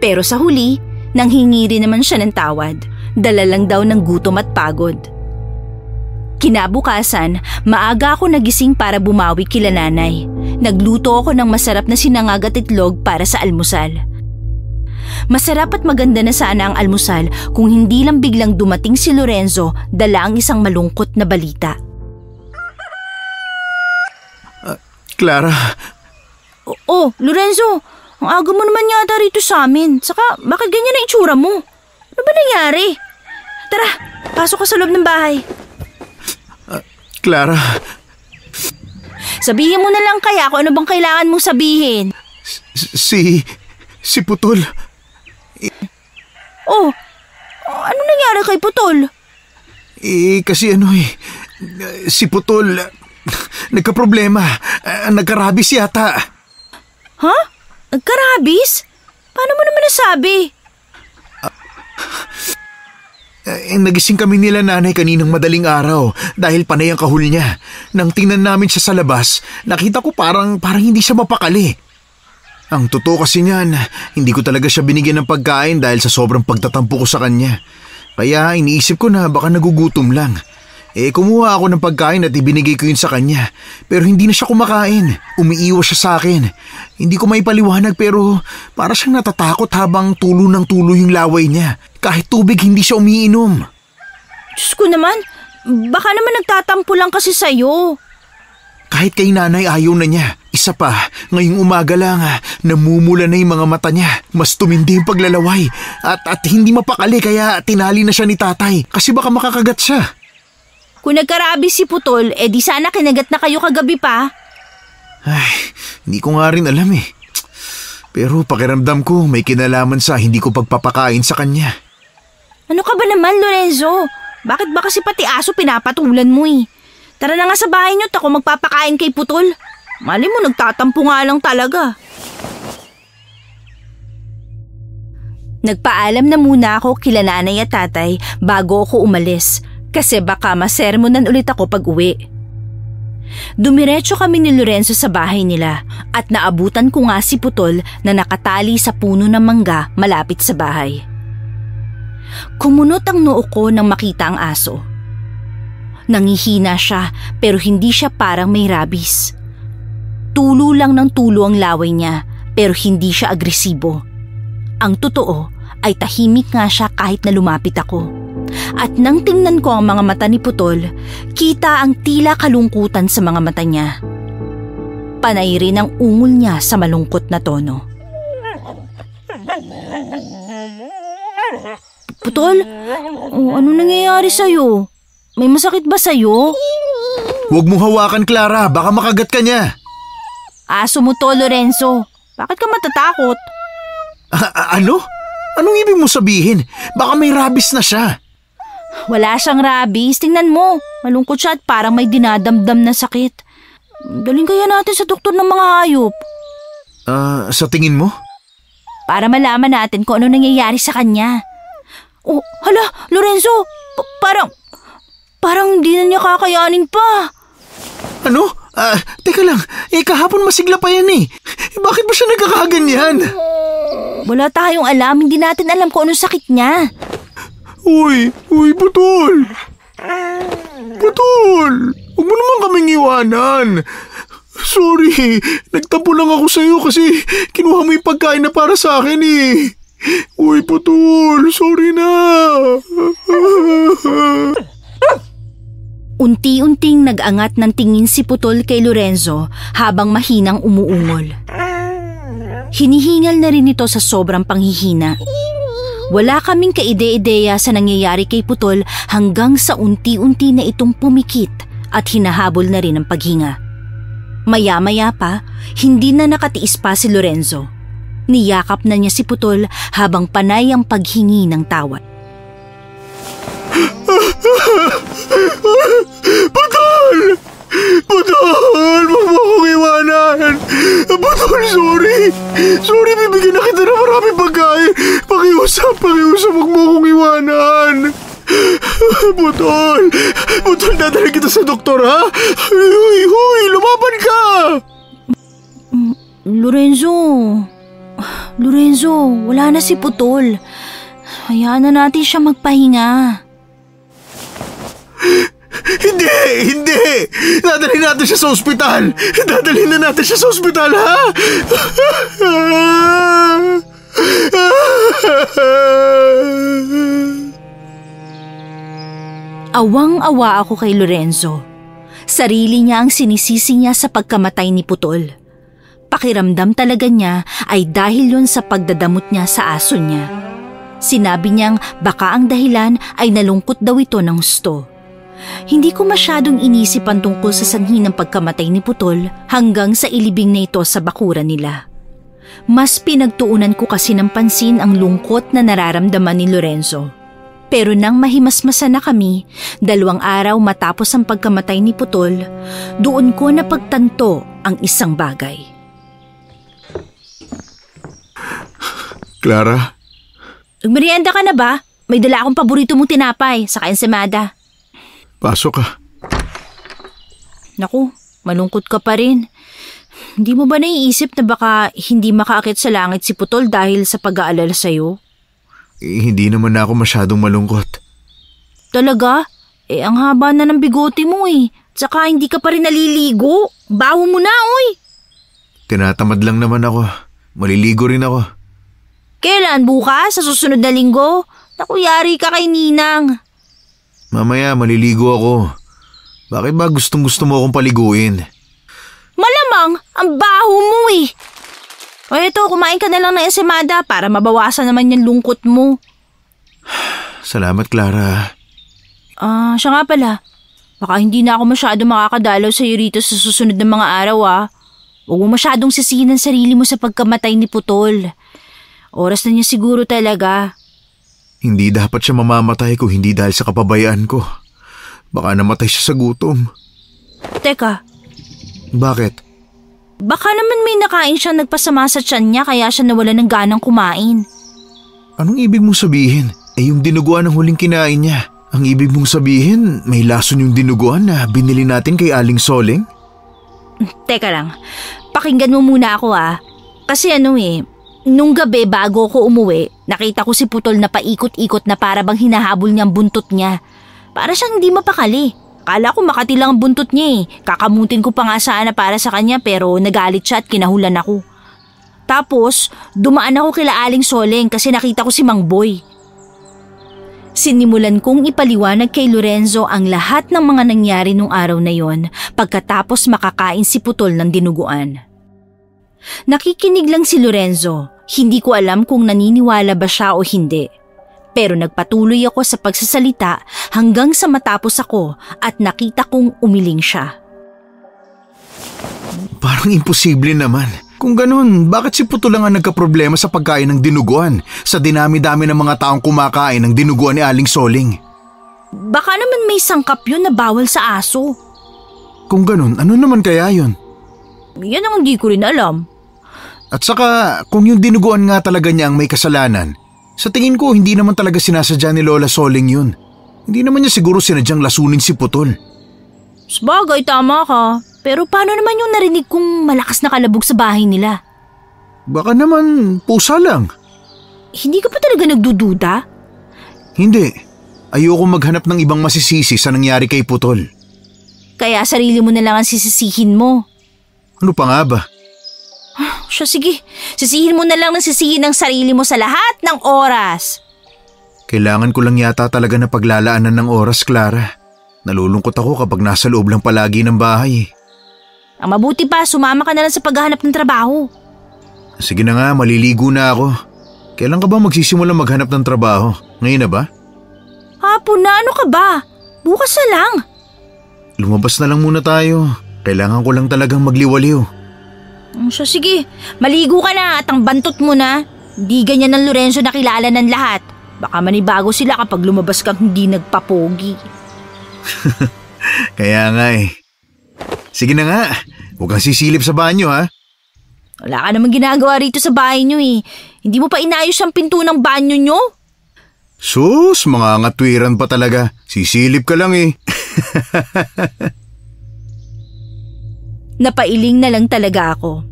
Pero sa huli, nanghingi rin naman siya ng tawad, dala lang daw ng gutom at pagod. Kinabukasan, maaga ako nagising para bumawi kila nanay. Nagluto ako ng masarap na sinangag at itlog para sa almusal. Masarap at maganda na sana ang almusal kung hindi lang biglang dumating si Lorenzo dala ang isang malungkot na balita. Clara? Lorenzo, ang aga mo naman yata rito sa amin. Saka bakit ganyan ang itsura mo? Ano ba nangyari? Tara, pasok ka sa loob ng bahay. Clara? Sabihin mo na lang kaya kung ano bang kailangan mong sabihin. Si Putol. Ano nangyari kay Putol? Kasi si Putol, nagkaproblema. Nagkarabis yata. Ha? Nagkarabis? Paano mo naman nasabi? Nagising kami nila nanay kaninang madaling araw dahil panay ang kahul niya. Nang tingnan namin siya sa labas, nakita ko parang hindi siya mapakali. Ang totoo kasi niyan, hindi ko talaga siya binigyan ng pagkain dahil sa sobrang pagtatampo ko sa kanya. Kaya iniisip ko na baka nagugutom lang. Kumuha ako ng pagkain at ibinigay ko yun sa kanya. Pero hindi na siya kumakain. Umiiwas siya sa akin. Hindi ko maipaliwanag pero para siyang natatakot habang tulo ng tulo yung laway niya. Kahit tubig hindi siya umiinom. Diyos ko naman, baka naman nagtatampo lang kasi sa'yo. Kahit kay nanay ayaw na niya. Isa pa, ngayong umaga lang, namumula na yung mga mata niya. Mas tumindi yung paglalaway. At hindi mapakali kaya tinali na siya ni tatay kasi baka makakagat siya. Kung nagkarabis si Putol, di sana kinagat na kayo kagabi pa. Ay, hindi ko nga rin alam Pero pakiramdam ko may kinalaman sa hindi ko pagpapakain sa kanya. Ano ka ba naman, Lorenzo? Bakit ba kasi pati aso pinapatulan mo Tara na nga sa bahay niyo at ako magpapakain kay Putol. Mali mo, nagtatampo nga lang talaga. Nagpaalam na muna ako kila nanay at tatay bago ako umalis kasi baka masermonan ulit ako pag uwi. Dumiretso kami ni Lorenzo sa bahay nila at naabutan ko nga si Putol na nakatali sa puno ng mangga malapit sa bahay. Kumunot ang noo ko nang makita ang aso. Nangihina siya pero hindi siya parang may rabies. Tulo lang ng tulo ang laway niya pero hindi siya agresibo. Ang totoo ay tahimik nga siya kahit na lumapit ako. At nang tingnan ko ang mga mata ni Putol, kita ang tila kalungkutan sa mga mata niya. Panay rin ang ungol niya sa malungkot na tono. Putol, ano nangyayari sa'yo? May masakit ba sa'yo? Huwag mong hawakan, Clara. Baka makagat ka niya. Aso mo to, Lorenzo. Bakit ka matatakot? Ano? Anong ibig mo sabihin? Baka may rabies na siya. Wala siyang rabies. Tingnan mo. Malungkot siya at parang may dinadamdam na sakit. Daling kaya natin sa doktor ng mga hayop. Sa tingin mo? Para malaman natin kung ano nangyayari sa kanya. Hala, Lorenzo. Parang hindi na niya kakayanin pa. Ano? Teka lang. Kahapon masigla pa yan eh. Bakit ba siya nagkakaganyan? Wala tayong alam. Hindi natin alam kung anong sakit niya. Uy, Putol! Putol! Huwag mo naman kaming iwanan. Sorry, nagtampo lang ako sa'yo kasi kinuha mo yung pagkain na para sa akin eh. Uy, Putol, sorry na. Unti-unting nag-angat ng tingin si Putol kay Lorenzo habang mahinang umuungol. Hinihingal na rin ito sa sobrang panghihina. Wala kaming kaide-ideya sa nangyayari kay Putol hanggang sa unti-unti na itong pumikit at hinahabol na rin ang paghinga. Maya-maya pa, hindi na nakatiis pa si Lorenzo. Niyakap na niya si Putol habang panay ang paghingi ng tawad. Putol! Putol! Huwag mo akong iwanan! Putol, sorry! Sorry, bibigyan na kita ng maraming pagkain! Pakiusap, huwag mo akong iwanan! Putol! Putol, dadalhin kita sa doktor, ha? Huy! Lumaban ka! Lorenzo, wala na si Putol. Hayaan na natin siya magpahinga. Hindi! Dadalhin natin siya sa ospital! Dadalhin na natin siya sa ospital, ha? Awang-awa ako kay Lorenzo. Sarili niya ang sinisisi niya sa pagkamatay ni Putol. Pakiramdam talaga niya ay dahil yun sa pagdadamot niya sa aso niya. Sinabi niyang baka ang dahilan ay nalungkot daw ito ng husto. Hindi ko masyadong inisip ang tungkol sa sanhi ng pagkamatay ni Putol hanggang sa ilibing na ito sa bakuran nila. Mas pinagtuunan ko kasi ng pansin ang lungkot na nararamdaman ni Lorenzo. Pero nang mahimasmasan na kami, 2 araw matapos ang pagkamatay ni Putol, doon ko napagtanto ang isang bagay. Clara? Nagmerienda ka na ba? May dala akong paborito mong tinapay, saka ensaymada. Pasok ka. Naku, malungkot ka pa rin. Hindi mo ba naiisip na baka hindi makaakit sa langit si Putol dahil sa pag-aalala sa'yo? Hindi naman ako masyadong malungkot. Talaga? Ang haba na ng bigote mo eh. Tsaka hindi ka pa rin naliligo. Baho mo na, oy. Tinatamad lang naman ako. Maliligo rin ako. Kailan? Bukas? Sa susunod na linggo? Naku, yari ka kay Ninang. Mamaya maliligo ako. Bakit ba gustong-gusto mo akong paliguin? Malamang, ang baho mo eh. O eto, kumain ka na lang ng ensaymada para mabawasan naman yung lungkot mo. Salamat, Clara. Siya nga pala. Baka hindi na ako masyado makakadalaw sa'yo rito sa susunod na mga araw Huwag mo masyadong sisihin ang sarili mo sa pagkamatay ni Putol. Oras na niya siguro talaga. Hindi dapat siya mamamatay kung hindi dahil sa kapabayaan ko. Baka namatay siya sa gutom. Teka. Bakit? Baka naman may nakain siya nagpasama sa tiyan niya kaya siya nawala ng ganang kumain. Anong ibig mong sabihin? Yung dinuguan ang huling kinain niya. Ang ibig mong sabihin, may lason yung dinuguan na binili natin kay Aling Soling? Teka lang. Pakinggan mo muna ako Kasi nung gabi bago ko umuwi, nakita ko si Putol na paikot-ikot na para bang hinahabol niyang buntot niya. Para siyang hindi mapakali. Akala ko makati lang ang buntot niya Kakamutin ko pa nga sana para sa kanya pero nagalit siya at kinahulan ako. Tapos, dumaan ako kila Aling Soleng kasi nakita ko si Mang Boy. Sinimulan kong ipaliwanag kay Lorenzo ang lahat ng mga nangyari nung araw na yon pagkatapos makakain si Putol ng dinuguan. Nakikinig lang si Lorenzo. Hindi ko alam kung naniniwala ba siya o hindi. Pero nagpatuloy ako sa pagsasalita hanggang sa matapos ako at nakita kong umiling siya. Parang imposible naman. Kung ganun, bakit si Putol lang ang nagkaproblema sa pagkain ng dinuguan sa dinami-dami ng mga taong kumakain ng dinuguan ni Aling Soling? Baka naman may sangkap yun na bawal sa aso. Kung ganun, ano naman kaya yun? Yan ang hindi ko rin alam. At saka, kung yung dinuguan nga talaga niya ang may kasalanan, sa tingin ko hindi naman talaga sinasadya ni Lola Soling yun. Hindi naman niya siguro sinadyang lasunin si Putol. Sabagay, tama ka. Pero paano naman yung narinig kong malakas na kalabog sa bahay nila? Baka naman pusa lang. Hindi ka pa talaga nagdududa? Hindi. Ayoko maghanap ng ibang masisisi sa nangyari kay Putol. Kaya sarili mo na lang ang sisisihin mo. Ano pa nga ba? Siya, sige. Sisihin mo na lang ng sisihin ng sarili mo sa lahat ng oras. Kailangan ko lang yata talaga na paglalaanan ng oras, Clara. Nalulungkot ako kapag nasa loob lang palagi ng bahay. Ang mabuti pa, sumama ka na lang sa paghahanap ng trabaho. Sige na nga, maliligo na ako. Kailan ka ba magsisimula maghanap ng trabaho? Ngayon na ba? Hapon na, ano ka ba? Bukas na lang. Lumabas na lang muna tayo. Kailangan ko lang talagang magliwaliw. Siya, sige. Maligo ka na at ang bantot mo na. Di ganyan ng Lorenzo na kilala ng lahat. Baka manibago sila kapag lumabas kang hindi nagpapogi. Kaya nga eh. Sige na nga, huwag kang sisilip sa banyo ha. Wala ka namang ginagawa rito sa bahay nyo eh. Hindi mo pa inayos ang pinto ng banyo nyo? Sus, mga ngatwiran pa talaga. Sisilip ka lang eh. Napailing na lang talaga ako.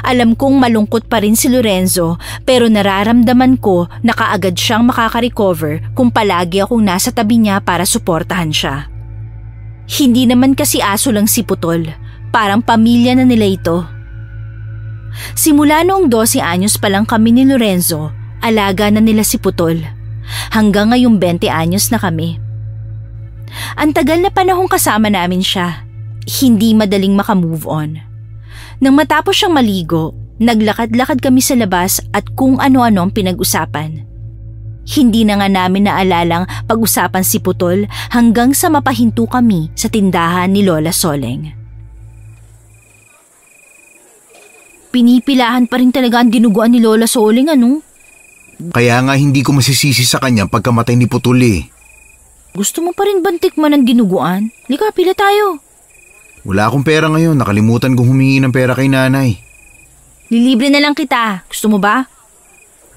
Alam kong malungkot pa rin si Lorenzo pero nararamdaman ko na kaagad siyang makaka-recover kung palagi akong nasa tabi niya para suportahan siya. Hindi naman kasi aso lang si Putol, parang pamilya na nila ito. Simula noong 12 anyos pa lang kami ni Lorenzo, alaga na nila si Putol. Hanggang ngayong 20 anyos na kami. Ang tagal na panahong kasama namin siya. Hindi madaling makamove on. Nang matapos siyang maligo, naglakad-lakad kami sa labas at kung ano-ano ang pinag-usapan. Hindi na nga namin naalalang pag-usapan si Putol hanggang sa mapahinto kami sa tindahan ni Lola Soleng. Pinipilahan pa rin talaga ang dinuguan ni Lola Soleng, ano? Kaya nga hindi ko masisisi sa kanya pagkamatay ni Putol eh. Gusto mo pa rin bantikman ng dinuguan? Lika, pila tayo. Wala akong pera ngayon, nakalimutan kong humingi ng pera kay nanay. Lilibre na lang kita. Gusto mo ba?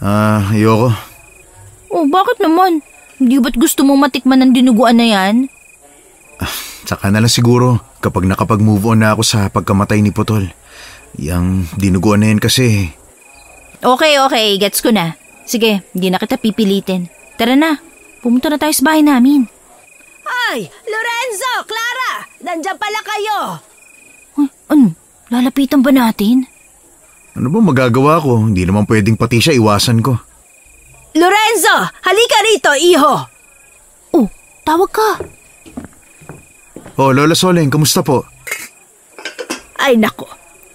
Ayoko. Oh, bakit naman? Hindi ba't gusto mo matikman ng dinuguan na yan? Saka na lang siguro kapag nakapag-move on na ako sa pagkamatay ni Putol. Yang dinuguan na yan kasi. Okay, gets ko na. Sige, hindi na kita pipilitin. Tara na, pumunta na tayo sa bahay namin. Ay, Lorenzo, Clara, nandiyan pala kayo. Ano? Lalapitan ba natin? Ano ba magagawa ko? Hindi naman pwedeng pati siya iwasan ko. Lorenzo, halika rito, iho. Oh, tawag ka. Oh, Lola Soleng, kamusta po? Ay nako,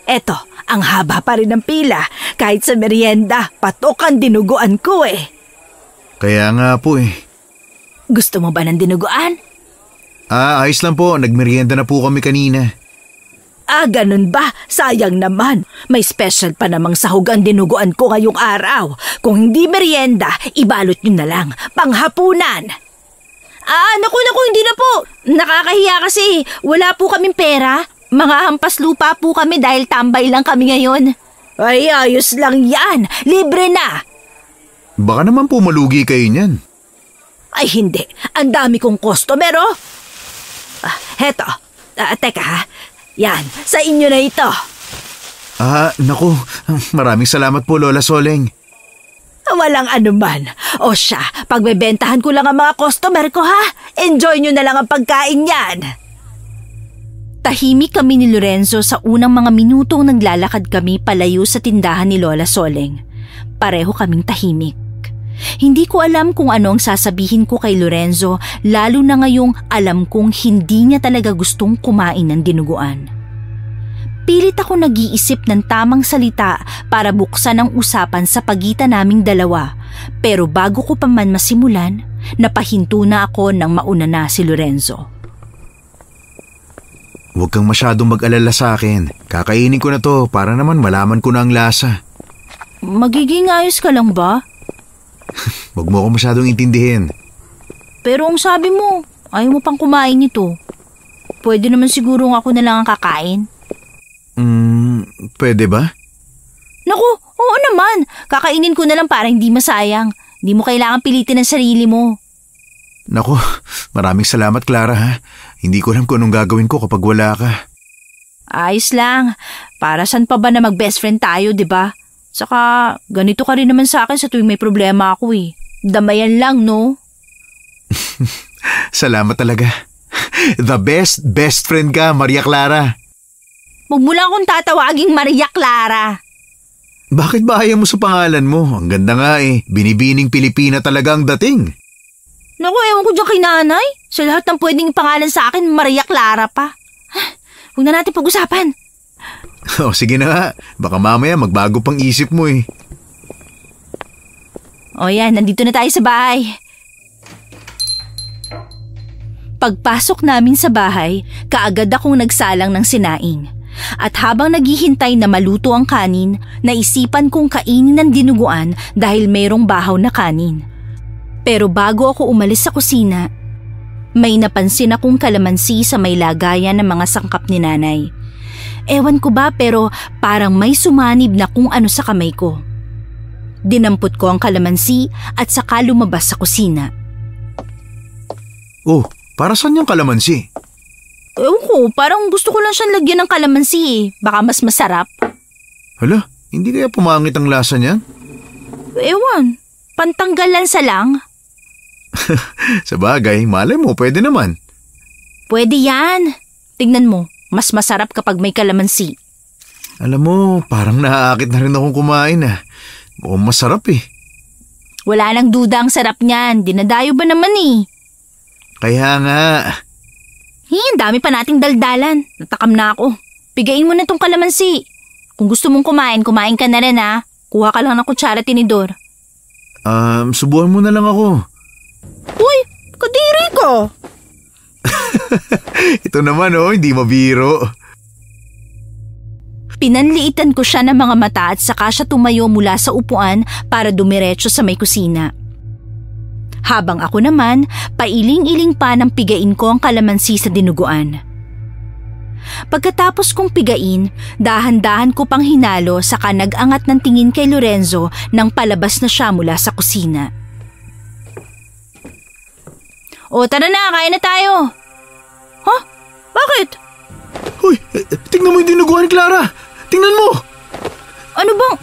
eto, ang haba pa rin ng pila. Kahit sa merienda, patok ang dinuguan ko eh. Kaya nga po eh. Gusto mo ba ng dinuguan? Ayos lang po. Nagmerienda na po kami kanina. Ganun ba? Sayang naman. May special pa namang sahog ang dinuguan ko ngayong araw. Kung hindi merienda, ibalot nyo na lang. Panghapunan. Naku, hindi na po. Nakakahiya kasi wala po kaming pera. Mga hampas lupa po kami dahil tambay lang kami ngayon. Ay, ayos lang yan. Libre na. Baka naman po malugi kayo niyan. Ay, hindi. Ang dami kong customer, oh. Heto. Teka ha. Yan, sa inyo na ito. Naku. Maraming salamat po, Lola Soleng. Walang anuman. O siya, pagbebentahan ko lang ang mga customer ko, ha? Enjoy nyo na lang ang pagkain yan. Tahimik kami ni Lorenzo sa unang mga minutong naglalakad kami palayo sa tindahan ni Lola Soleng. Pareho kaming tahimik. Hindi ko alam kung ano ang sasabihin ko kay Lorenzo, lalo na ngayong alam kong hindi niya talaga gustong kumain ng dinuguan. Pilit ako nag-iisip ng tamang salita para buksan ang usapan sa pagitan naming dalawa, pero bago ko pa man masimulan, napahinto na ako nang mauna na si Lorenzo. Huwag kang masyadong mag-alala sa akin. Kakainin ko na to para naman malaman ko na ang lasa. Magiging ayos ka lang ba? Huwag mo ako masyadong intindihin. Pero ang sabi mo, ayaw mo pang kumain nito. Pwede naman siguro ako na lang ang kakain. Pwede ba? Naku, oo naman. Kakainin ko na lang para hindi masayang. Hindi mo kailangan pilitin ang sarili mo. Naku, maraming salamat Clara ha. Hindi ko alam kung anong gagawin ko kapag wala ka. Ayos lang. Para saan pa ba na mag-best friend tayo, di ba? Saka, ganito ka rin naman sa akin sa tuwing may problema ako eh. Damayan lang, no? Salamat talaga. The best friend ka, Maria Clara. Huwag mo lang akong tatawaging Maria Clara. Bakit ba ayaw mo sa pangalan mo? Ang ganda nga eh. Binibining Pilipina talaga ang dating. Naku, ewan ko dyan kay nanay. Sa lahat ng pwedeng pangalan sa akin, Maria Clara pa. Huwag na natin pag-usapan. Oh, sige na nga. Baka mamaya magbago pang isip mo eh. O yan, nandito na tayo sa bahay. Pagpasok namin sa bahay, kaagad akong nagsalang ng sinaing. At habang naghihintay na maluto ang kanin, naisipan kong kainin ng dinuguan dahil mayroong bahaw na kanin. Pero bago ako umalis sa kusina, may napansin akong kalamansi sa may lagayan ng mga sangkap ni nanay. Ewan ko ba pero parang may sumanib na kung ano sa kamay ko. Dinampot ko ang kalamansi at saka lumabas sa kusina. Oh, para saan yung kalamansi? Ewan ko, parang gusto ko lang siyang lagyan ng kalamansi eh. Baka mas masarap. Hala, hindi kaya pumangit ang lasa niyan? Ewan, pantanggalan sa lang. Sa bagay, malay mo, pwede naman. Pwede yan. Tingnan mo, mas masarap kapag may kalamansi. Alam mo, parang naaakit na rin akong kumain ah. Mukhang masarap eh. Wala nang duda ang sarap niyan. Dinadayo ba naman eh? Kaya nga. Dami pa nating daldalan. Natakam na ako. Pigain mo na tong kalamansi. Kung gusto mong kumain ka na rin ha. Kuha ka lang ng kutsara tinidor. Subuhan mo na lang ako. Uy, kadiri ko. Ito naman hindi mabiro. Pinanliitan ko siya ng mga mata at saka siya tumayo mula sa upuan para dumiretso sa may kusina. Habang ako naman, pailing-iling pa nang pigain ko ang kalamansi sa dinuguan. Pagkatapos kong pigain, dahan-dahan ko pang hinalo saka nag-angat ng tingin kay Lorenzo nang palabas na siya mula sa kusina. O tara na, kain na tayo. Huh? Bakit? Hoy, tingnan mo yung dinuguan, Clara. Tingnan mo. Ano bang...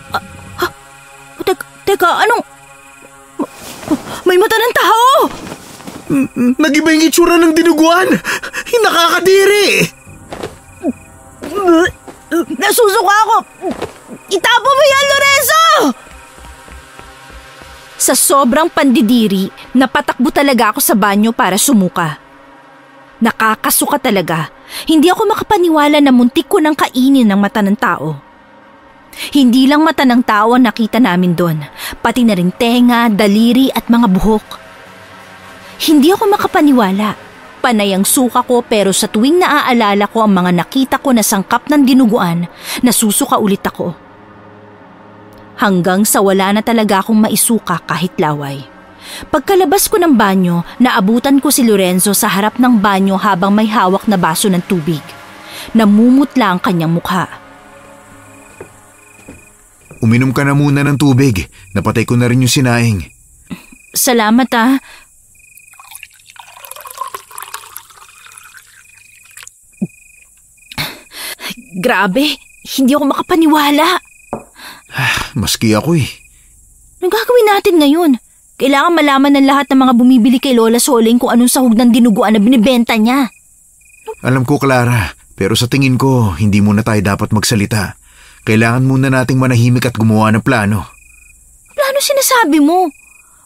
Teka, anong... May mata ng tao! Nag-iba yung itsura ng dinuguan! Nakakadiri! Nasusuka ako! Itapo mo yan, Lorenzo! Sa sobrang pandidiri, napatakbo talaga ako sa banyo para sumuka. Nakakasuka talaga. Hindi ako makapaniwala na muntik ko nang kainin ng mata ng tao. Hindi lang mata ng tao ang nakita namin doon, pati na rin tenga, daliri at mga buhok. Hindi ako makapaniwala. Panay ang suka ko pero sa tuwing naaalala ko ang mga nakita ko na sangkap ng dinuguan, nasusuka ulit ako. Hanggang sa wala na talaga akong maisuka kahit laway. Pagkalabas ko ng banyo, naabutan ko si Lorenzo sa harap ng banyo habang may hawak na baso ng tubig. Namumutla ang kanyang mukha. Uminom ka na muna ng tubig. Napatay ko na rin yung sinaing. Salamat ah. Grabe, hindi ako makapaniwala. Maski ako eh. Anong gagawin natin ngayon? Kailangan malaman ng lahat ng mga bumibili kay Lola Soling kung anong sahog ng dinuguan na binibenta niya. Alam ko, Clara, pero sa tingin ko, hindi muna tayo dapat magsalita. Kailangan muna nating manahimik at gumawa ng plano. Plano sinasabi mo?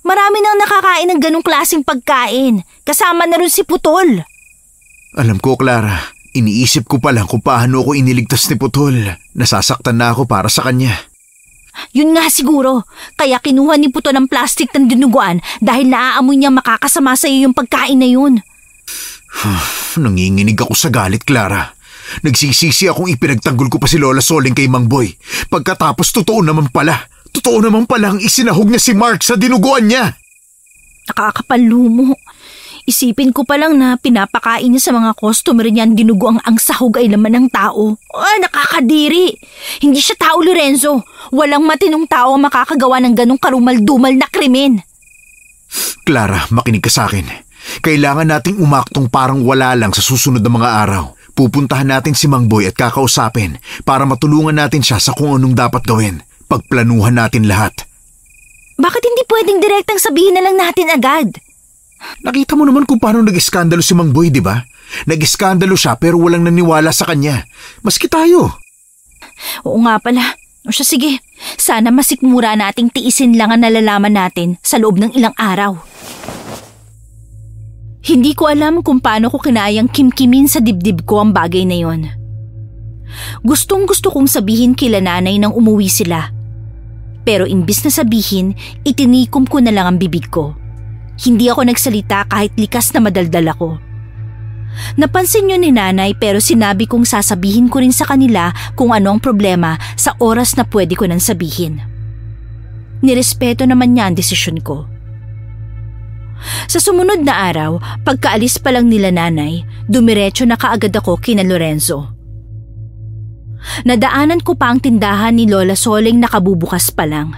Marami nang nakakain ng ganong klaseng pagkain. Kasama na rin si Putol. Alam ko, Clara. Iniisip ko pa lang kung paano ako iniligtas ni Putol. Nasasaktan na ako para sa kanya. Yun nga siguro. Kaya kinuha ni Putol ang plastic ng dinuguan dahil naaamoy niya makakasama sa iyo yung pagkain na yun. Nanginginig ako sa galit, Clara. Nagsisisi akong ipinagtanggol ko pa si Lola Soling kay Mang Boy. Pagkatapos totoo naman pala ang isinahog niya si Mark sa dinuguan niya. Nakakapalumo. Isipin ko pa lang na pinapakain niya sa mga customer niya ang dinuguang ang sahog ay laman ng tao. Nakakadiri. Hindi siya tao, Lorenzo. Walang matinong tao ang makakagawa ng ganong karumal-dumal na krimen. Clara, makinig ka sa akin. Kailangan nating umaktong parang wala lang sa susunod na mga araw. Pupuntahan natin si Mang Boy at kakausapin para matulungan natin siya sa kung anong dapat gawin. Pagplanuhan natin lahat. Bakit hindi pwedeng direktang sabihin na lang natin agad? Nakita mo naman kung paano nag-iskandalo si Mang Boy, di ba? Nag-iskandalo siya pero walang naniwala sa kanya. Maski tayo. Oo nga pala. O siya, sige. Sana masikmura nating tiisin lang ang nalalaman natin sa loob ng ilang araw. Hindi ko alam kung paano ko kinayang kimkimin sa dibdib ko ang bagay na yon. Gustong-gusto kong sabihin kila nanay nang umuwi sila. Pero imbis na sabihin, itinikom ko na lang ang bibig ko. Hindi ako nagsalita kahit likas na madaldal ako. Napansin yun ni nanay pero sinabi kong sasabihin ko rin sa kanila kung ano ang problema sa oras na pwede ko nang sabihin. Nirespeto naman niya ang desisyon ko. Sa sumunod na araw, pagkaalis pa lang nila nanay, dumiretso na kaagad ako kina Lorenzo. Nadaanan ko pa ang tindahan ni Lola Soling nakabubukas pa lang.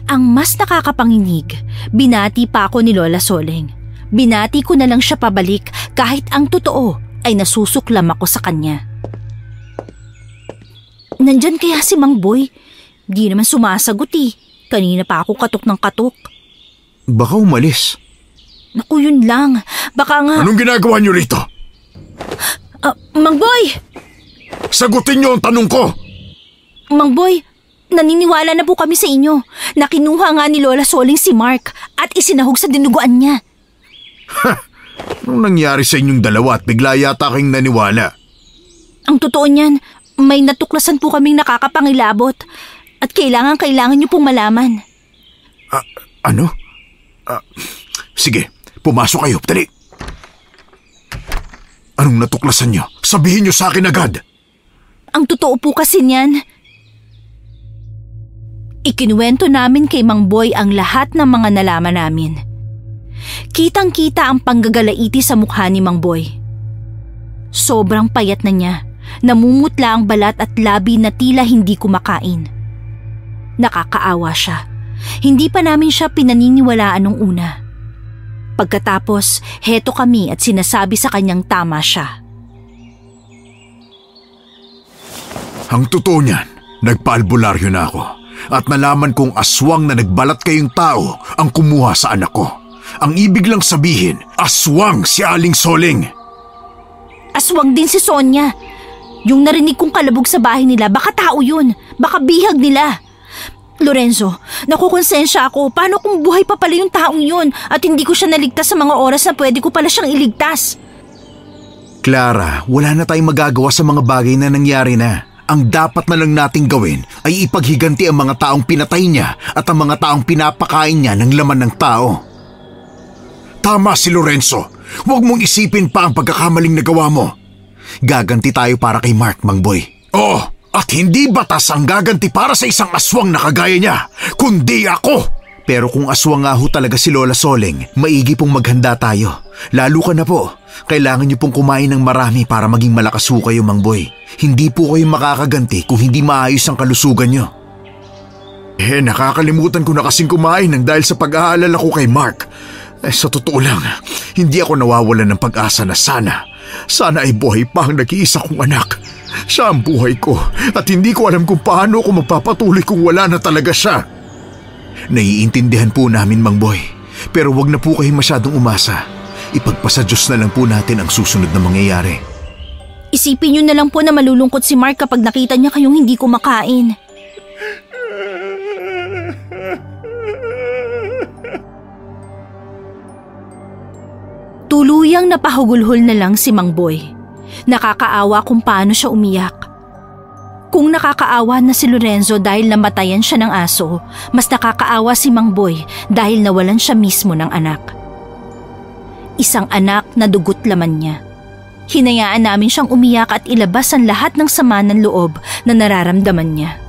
Ang mas nakakapanginig, binati pa ako ni Lola Soling. Binati ko na lang siya pabalik kahit ang totoo ay nasusuklam ako sa kanya. Nandyan kaya si Mang Boy? Di naman sumasagot eh. Kanina pa ako katok ng katok. Baka umalis. Naku, yun lang. Baka nga... Anong ginagawa niyo rito? Mang Boy! Sagutin niyo ang tanong ko! Mang Boy, naniniwala na po kami sa inyo na kinuha nga ni Lola Soling si Mark at isinahog sa dinuguan niya. Anong nangyari sa inyong dalawa at bigla yata kayong naniwala? Ang totoo niyan, may natuklasan po kaming nakakapangilabot at kailangan niyo pong malaman. Ano? Sige, pumasok kayo, dali. Anong natuklasan niyo? Sabihin niyo sa akin agad. Ang totoo po kasi niyan, ikinuwento namin kay Mang Boy ang lahat ng mga nalaman namin. Kitang-kita ang panggagalaiti sa mukha ni Mang Boy. Sobrang payat na niya, namumutla ang balat at labi na tila hindi kumakain. Nakakaawa siya. Hindi pa namin siya pinaniniwalaan nung una. Pagkatapos, heto kami at sinasabi sa kanyang tama siya. Ang totoo niyan, nagpaalbularyo na ako at nalaman kong aswang na nagbalat kayong tao ang kumuha sa anak ko. Ang ibig lang sabihin, aswang si Aling Soling. Aswang din si Sonia. Yung narinig kong kalabog sa bahay nila, baka tao yun. Baka bihag nila. Lorenzo, nakukonsensya ako. Paano kung buhay pa pala yung taong yun at hindi ko siya naligtas sa mga oras na pwede ko pala siyang iligtas? Clara, wala na tayong magagawa sa mga bagay na nangyari na. Ang dapat na lang nating gawin ay ipaghiganti ang mga taong pinatay niya at ang mga taong pinapakain niya ng laman ng tao. Tama si Lorenzo. Huwag mong isipin pa ang pagkakamaling nagawa mo. Gaganti tayo para kay Mark, Mang Boy. Oo. At hindi batas ang gaganti para sa isang aswang na kagaya niya, kundi ako! Pero kung aswang nga ho talaga si Lola Soling, maigi pong maghanda tayo. Lalo ka na po. Kailangan niyo pong kumain ng marami para maging malakas ho kayo, Mang Boy. Hindi po kayo makakaganti kung hindi maayos ang kalusugan niyo. Nakakalimutan ko na kasing kumain dahil sa pag-aalala ko kay Mark. Sa totoo lang, hindi ako nawawalan ng pag-asa na sana ay buhay pa ang nag-iisa kong anak. Siya ang buhay ko at hindi ko alam kung paano ako magpapatuloy kung wala na talaga siya. Naiintindihan po namin, Mang Boy. Pero wag na po kayo masyadong umasa. Ipagpasa Diyos na lang po natin ang susunod na mangyayari. Isipin niyo na lang po na malulungkot si Mark kapag nakita niya kayong hindi kumakain. Tuluyang napahugulhol na lang si Mang Boy. Nakakaawa kung paano siya umiyak. Kung nakakaawa na si Lorenzo dahil namatayan siya ng aso, mas nakakaawa si Mang Boy dahil nawalan siya mismo ng anak. Isang anak na dugot laman niya. Hinayaan namin siyang umiyak at ilabas ang lahat ng sama ng loob na nararamdaman niya.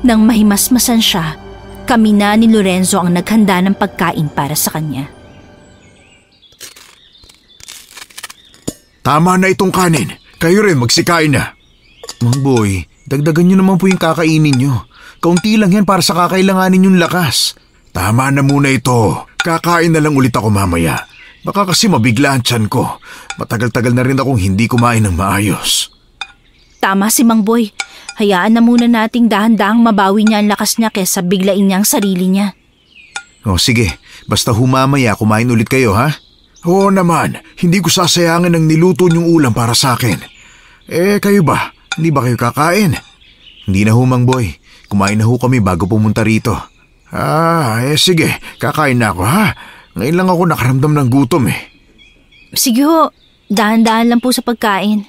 Nang mahimasmasan siya, kami na ni Lorenzo ang naghanda ng pagkain para sa kanya. Tama na itong kanin. Kayo rin magsikain na. Mang Boy, dagdagan niyo naman po yung kakainin niyo. Kaunti lang yan para sa kakailanganin yung lakas. Tama na muna ito. Kakain na lang ulit ako mamaya. Baka kasi mabigla ang tiyan ko. Matagal-tagal na rin akong hindi kumain ng maayos. Tama si Mang Boy. Hayaan na muna nating dahan-dahang mabawi niya ang lakas niya kesa biglain niya ang sarili niya. Sige, basta humamaya kumain ulit kayo ha? Oo naman, hindi ko sasayangin ang niluto niyong ulam para sa akin. Kayo ba? Hindi ba kayo kakain? Hindi na ho, Mang Boy. Kumain na ho kami bago pumunta rito. Sige, kakain na ako ha. Ngayon lang ako nakaramdam ng gutom eh. Sige ho, dahan-dahan lang po sa pagkain.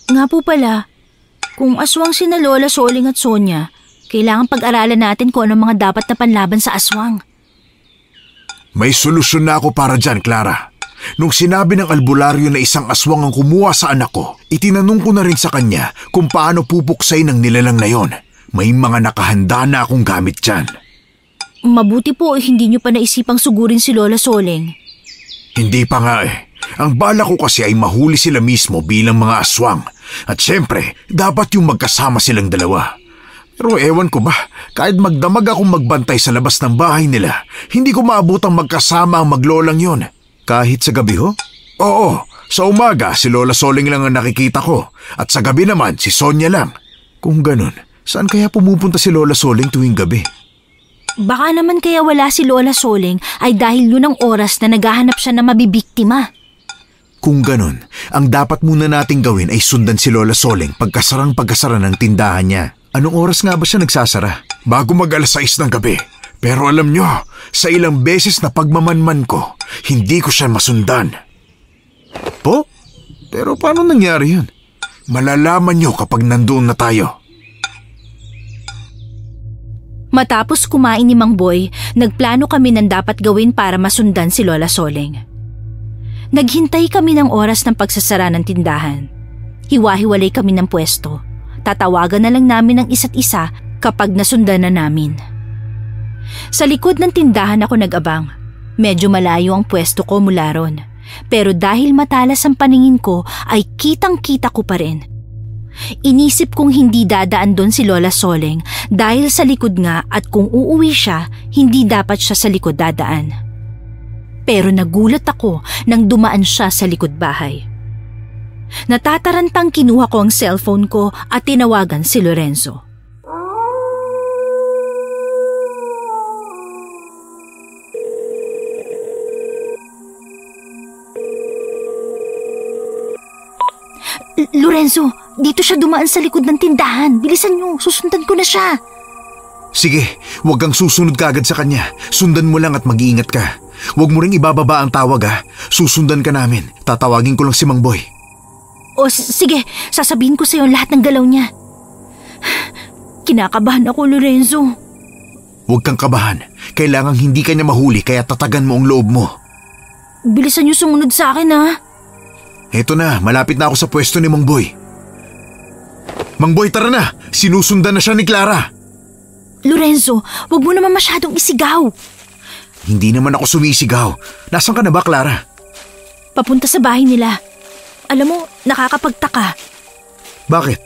Nga po pala, kung aswang sina Lola Soling at Sonia, kailangan pag-aralan natin kung ano mga dapat na panlaban sa aswang. May solusyon na ako para dyan, Clara. Nung sinabi ng albularyo na isang aswang ang kumuha sa anak ko, itinanong ko na rin sa kanya kung paano pupuksay ng nilalang na yon. May mga nakahanda na akong gamit dyan. Mabuti po hindi nyo pa naisipang sugurin si Lola Soling. Hindi pa nga eh. Ang bala ko kasi ay mahuli sila mismo bilang mga aswang. At syempre, dapat yung magkasama silang dalawa. Pero ewan ko ba, kahit magdamag akong magbantay sa labas ng bahay nila, hindi ko maabutang magkasama ang maglolang yon. Kahit sa gabi ho? Oo, sa umaga si Lola Soling lang ang nakikita ko. At sa gabi naman si Sonia lang. Kung ganun, saan kaya pumupunta si Lola Soling tuwing gabi? Baka naman kaya wala si Lola Soling ay dahil yun ang oras na naghahanap siya na mabibiktima. Kung ganun, ang dapat muna nating gawin ay sundan si Lola Soling pagkasara ng tindahan niya. Anong oras nga ba siya nagsasara? Bago mag-alas 6 ng gabi. Pero alam nyo, sa ilang beses na pagmamanman ko, hindi ko siya masundan. Po? Pero paano nangyari yun? Malalaman nyo kapag nandoon na tayo. Matapos kumain ni Mang Boy, nagplano kami ng dapat gawin para masundan si Lola Soling. Naghintay kami ng oras ng pagsasara ng tindahan. Hiwa-hiwalay kami ng pwesto. Tatawagan na lang namin ang isa't isa kapag nasundan na namin. Sa likod ng tindahan ako nag-abang. Medyo malayo ang pwesto ko mula ron. Pero dahil matalas ang paningin ko ay kitang-kita ko pa rin. Inisip kong hindi dadaan doon si Lola Soling dahil sa likod nga at kung uuwi siya, hindi dapat siya sa likod dadaan. Pero nagulat ako nang dumaan siya sa likod bahay. Natatarantang kinuha ko ang cellphone ko at tinawagan si Lorenzo. Lorenzo, dito siya dumaan sa likod ng tindahan. Bilisan niyo, susundan ko na siya. Sige, huwag kang susunod kaagad sa kanya. Sundan mo lang at mag-iingat ka. Huwag mo ring ibababa ang tawag ha. Susundan ka namin. Tatawagin ko lang si Mang Boy. Sige, sasabihin ko sa iyo lahat ng galaw niya. Kinakabahan ako, Lorenzo. Huwag kang kabahan. Kailangang hindi ka niya mahuli kaya tatagan mo ang loob mo. Bilisan niyo sumunod sa akin ha. Eto na, malapit na ako sa pwesto ni Mang Boy. Mang Boy, tara na! Sinusundan na siya ni Clara. Lorenzo, huwag mo naman masyadong isigaw. Hindi naman ako sumisigaw. Nasaan ka na ba, Clara? Papunta sa bahay nila. Alam mo, nakakapagtaka. Bakit?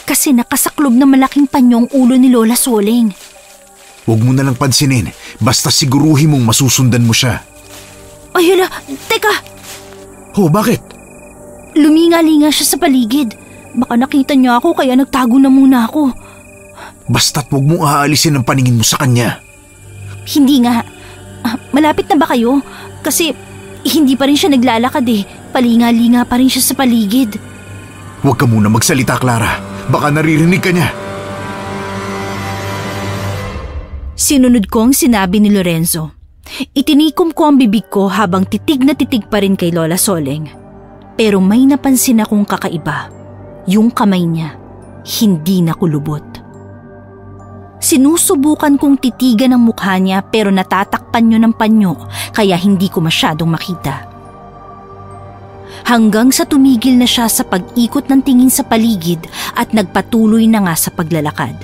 Kasi nakasaklob na malaking panyong ulo ni Lola Soling. Huwag mo na lang pansinin. Basta siguruhin mong masusundan mo siya. Ay hala, teka! Oh, bakit? Luminga-linga siya sa paligid. Baka nakita niya ako kaya nagtago na muna ako. Basta't huwag mong aalisin ang paningin mo sa kanya. Hindi nga. Malapit na ba kayo? Kasi hindi pa rin siya naglalakad eh. Palinga-linga pa rin siya sa paligid. Huwag ka muna magsalita, Clara. Baka naririnig ka niya. Sinunod ko ang sinabi ni Lorenzo. Itinikom ko ang bibig ko habang titig na titig pa rin kay Lola Soling. Pero may napansin akong kakaiba. Yung kamay niya, hindi nakulubot. Sinusubukan kong titigan ang mukha niya pero natatakpan niyo ng panyo kaya hindi ko masyadong makita. Hanggang sa tumigil na siya sa pag-ikot ng tingin sa paligid at nagpatuloy na nga sa paglalakad.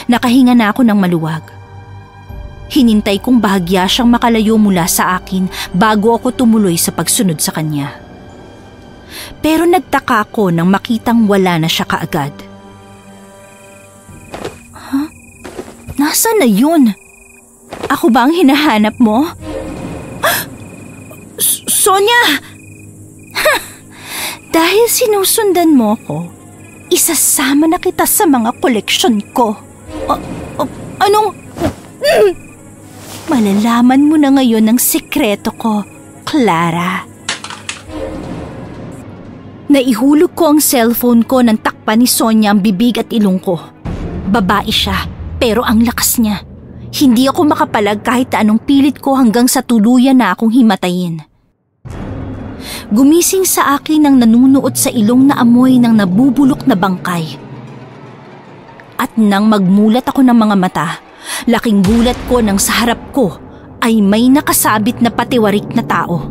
Nakahinga na ako ng maluwag. Hinintay kong bahagya siyang makalayo mula sa akin bago ako tumuloy sa pagsunod sa kanya. Pero nagtaka ako nang makitang wala na siya kaagad. Nasaan na yun? Ako ba ang hinahanap mo? Sonia! Dahil sinusundan mo ko, isasama na kita sa mga koleksyon ko. Anong... Malalaman mo na ngayon ang sikreto ko, Clara. Naihulog ko ang cellphone ko nang takpan ni Sonia ang bibig at ilong ko. Babae siya, pero ang lakas niya. Hindi ako makapalag kahit anong pilit ko hanggang sa tuluyan na akong himatayin. Gumising sa akin ang nanunuot sa ilong na amoy ng nabubulok na bangkay. At nang magmulat ako ng mga mata, laking gulat ko nang sa harap ko ay may nakasabit na patiwarik na tao.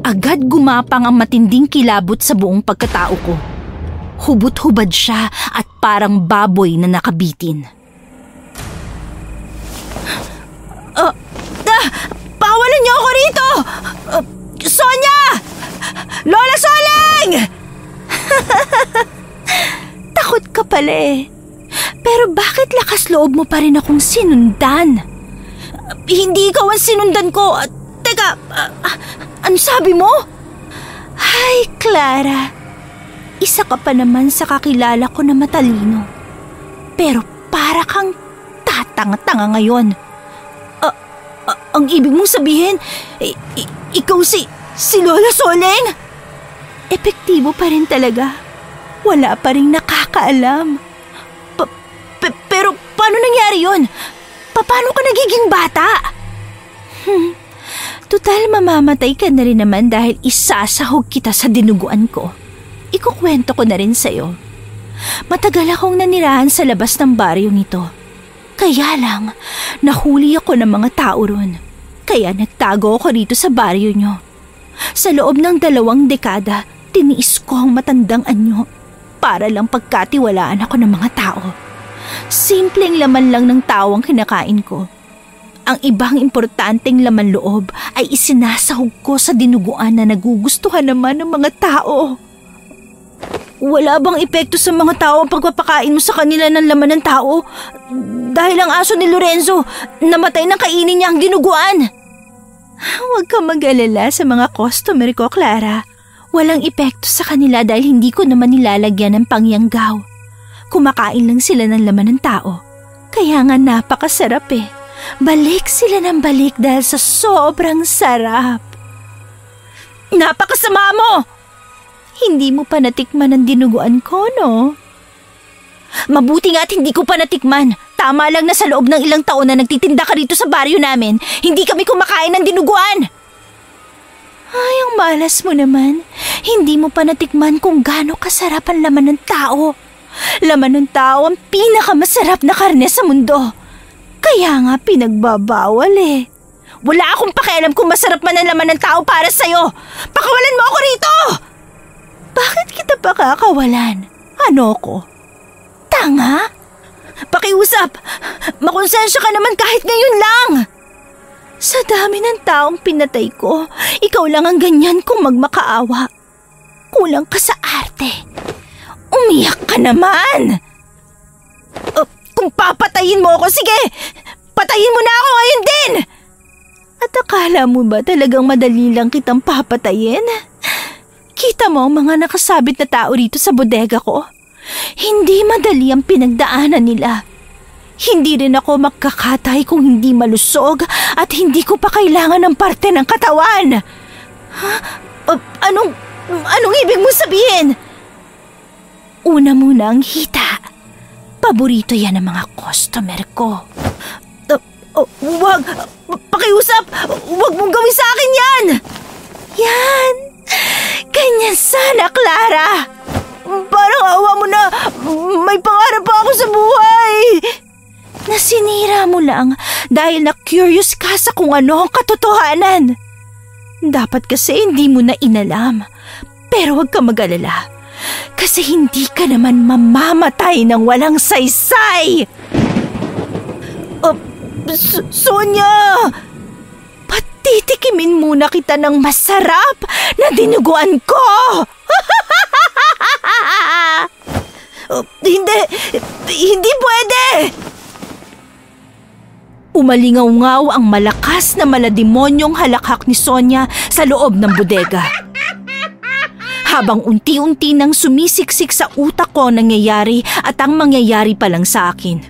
Agad gumapang ang matinding kilabot sa buong pagkatao ko. Hubot-hubad siya at parang baboy na nakabitin. Pawalan niyo ako rito! Sonia! Lola Soleng! Takot ka pala eh. Pero bakit lakas loob mo pa rin akong sinundan? Hindi ikaw ang sinundan ko. Teka, ano sabi mo? Hi, Clara. Isa ka pa naman sa kakilala ko na matalino. Pero para kang tatanga-tanga ngayon. Ang ibig mong sabihin, ikaw si Lola Soleng? Epektibo pa rin talaga. Wala pa rin nakakaalam. Pero paano nangyari yun? Paano ka nagiging bata? Tutal mamamatay ka na rin naman dahil isasahog kita sa dinuguan ko. Ikukwento ko na rin sa'yo. Matagal akong nanirahan sa labas ng baryong ito. Kaya lang, nahuli ako ng mga tao ron. Kaya nagtago ako rito sa baryo nyo. Sa loob ng 2 dekada, tiniis ko ang matandang anyo para lang pagkatiwalaan ako ng mga tao. Simpleng laman lang ng tao ang kinakain ko. Ang ibang importanteng laman loob ay isinasahog ko sa dinuguan na nagugustuhan naman ng mga tao. Wala bang epekto sa mga tao ang pagpapakain mo sa kanila ng laman ng tao? Dahil ang aso ni Lorenzo, namatay nang kainin niya ang dinuguan. Huwag kang mag-alala sa mga customer ko, Clara. Walang epekto sa kanila dahil hindi ko naman nilalagyan ng pangyanggaw. Kumakain lang sila ng laman ng tao. Kaya nga napakasarap eh. Balik sila ng balik dahil sa sobrang sarap. Napakasama mo! Hindi mo pa natikman ang dinuguan ko, no? Mabuti nga at hindi ko pa natikman. Tama lang na sa loob ng ilang taon na nagtitinda ka rito sa baryo namin, hindi kami kumakain ng dinuguan. Ay, ang malas mo naman. Hindi mo pa natikman kung gaano kasarap ang laman ng tao. Laman ng tao ang pinakamasarap na karne sa mundo. Kaya nga pinagbabawal eh. Wala akong pakialam kung masarap man ang laman ng tao para sa'yo. Pakawalan mo ako rito! Bakit kita pa kakawalan? Ano ko? Tanga? Pakiusap! Makonsensya ka naman kahit ngayon lang! Sa dami ng taong pinatay ko, ikaw lang ang ganyan kung magmakaawa. Kulang ka sa arte. Umiyak ka naman! Kung papatayin mo ako, sige! Patayin mo na ako ngayon din! At akala mo ba talagang madali lang kitang papatayin? Kita mo ang mga nakasabit na tao rito sa bodega ko? Hindi madali ang pinagdaanan nila. Hindi rin ako magkakatay kung hindi malusog at hindi ko pa kailangan ng parte ng katawan. Anong ibig mo sabihin? Una muna ang hita. Paborito yan ng mga customer ko. Wag! Pakiusap! Wag mong gawin sa akin yan! Yan! Ganyan sana, Clara! Parang awa mo na! May pangarap pa ako sa buhay! Nasinira mo lang dahil na-curious ka sa kung ano ang katotohanan. Dapat kasi hindi mo na inalam. Pero huwag ka mag-alala. Kasi hindi ka naman mamamatay ng walang saysay! Sonia! Patitikimin muna kita ng masarap na dinuguan ko! Hindi pwede! Umalingaw-ngaw ang malakas na malademonyong halakhak ni Sonia sa loob ng bodega. Habang unti-unti nang sumisiksik sa utak ko ang nangyayari at ang mangyayari pa lang sa akin.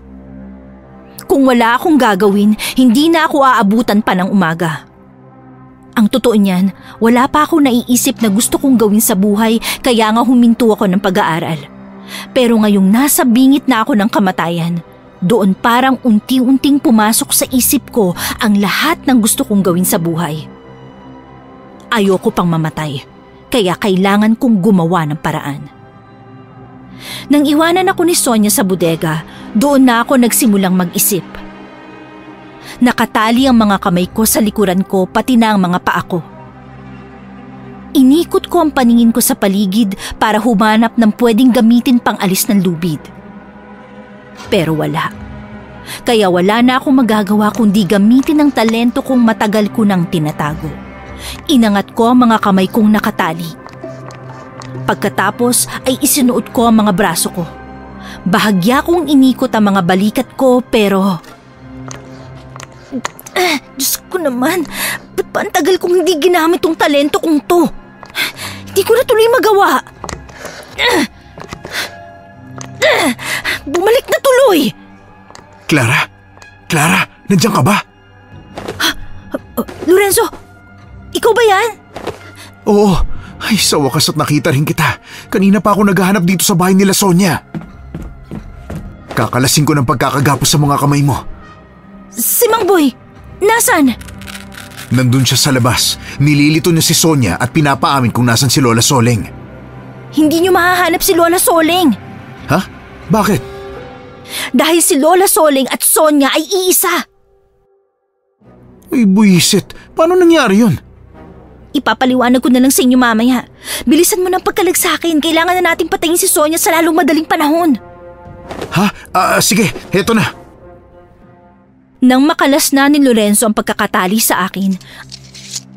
Kung wala akong gagawin, hindi na ako aabutan pa ng umaga. Ang totoo niyan, wala pa ako naiisip na gusto kong gawin sa buhay kaya nga huminto ako ng pag-aaral. Pero ngayong nasa bingit na ako ng kamatayan, doon parang unti-unting pumasok sa isip ko ang lahat ng gusto kong gawin sa buhay. Ayoko pang mamatay, kaya kailangan kong gumawa ng paraan. Nang iwanan ako ni Sonia sa bodega, doon na ako nagsimulang mag-isip. Nakatali ang mga kamay ko sa likuran ko pati na ang mga paa ko. Inikot ko ang paningin ko sa paligid para humanap ng pwedeng gamitin pang alis ng lubid. Pero wala. Kaya wala na akong magagawa kundi gamitin ang talento kong matagal ko nang tinatago. Inangat ko ang mga kamay kong nakatali. Pagkatapos ay isinuot ko ang mga braso ko. Bahagya kong inikot ang mga balikat ko pero... Diyos ko naman, ba't pa ang tagal kong hindi ginamit tong talento kong to? Hindi ko na tuloy magawa. Bumalik na tuloy! Clara? Clara, nandiyan ka ba? Lorenzo, ikaw ba yan? Oo, ay sa wakas at nakita rin kita. Kanina pa ako naghahanap dito sa bahay nila Sonia. Kakalasin ko ng pagkakagapos sa mga kamay mo. Si Mang Boy, nasan? Nandun siya sa labas. Nililito niya si Sonia at pinapaamin kung nasan si Lola Soleng. Hindi niyo mahahanap si Lola Soleng. Ha? Bakit? Dahil si Lola Soleng at Sonia ay iisa. Ay buwisit, paano nangyari yun? Ipapaliwanag ko na lang sa inyo mamaya. Bilisan mo ng pagkalagsakin. Kailangan na nating patayin si Sonia sa lalong madaling panahon. Ha? Sige, heto na. Nang makalas na ni Lorenzo ang pagkakatali sa akin,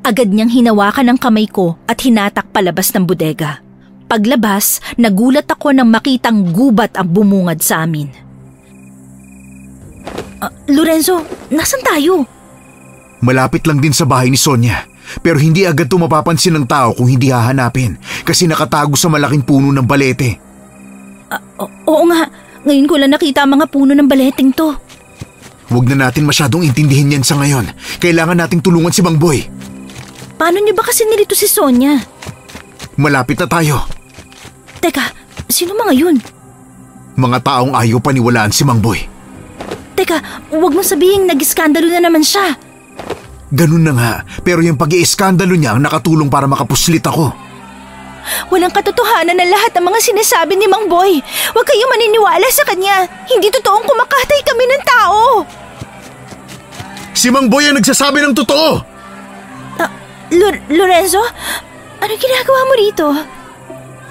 agad niyang hinawakan ang kamay ko at hinatak palabas ng bodega. Paglabas, nagulat ako nang makitang gubat ang bumungad sa amin. Lorenzo, nasan tayo? Malapit lang din sa bahay ni Sonia. Pero hindi agad ito mapapansin ng tao kung hindi hahanapin kasi nakatago sa malaking puno ng balete. Oo nga, ngayon ko lang nakita ang mga puno ng baleteng to. Huwag na natin masyadong intindihin yan sa ngayon. Kailangan nating tulungan si Mang Boy. Paano niyo ba kasi nilito si Sonia? Malapit na tayo. Teka, sino mga yun? Mga taong ayaw paniwalaan si Mang Boy. Teka, huwag mong sabihin nag-iskandalo na naman siya. Ganun na nga, pero yung pag-iiskandalo niya ang nakatulong para makapuslit ako. Walang katotohanan na lahat ng mga sinasabi ni Mang Boy. Huwag kayong maniniwala sa kanya. Hindi totoong kumakatay kami ng tao. Si Mang Boy ang nagsasabi ng totoo. Lorenzo, ano ginagawa mo rito?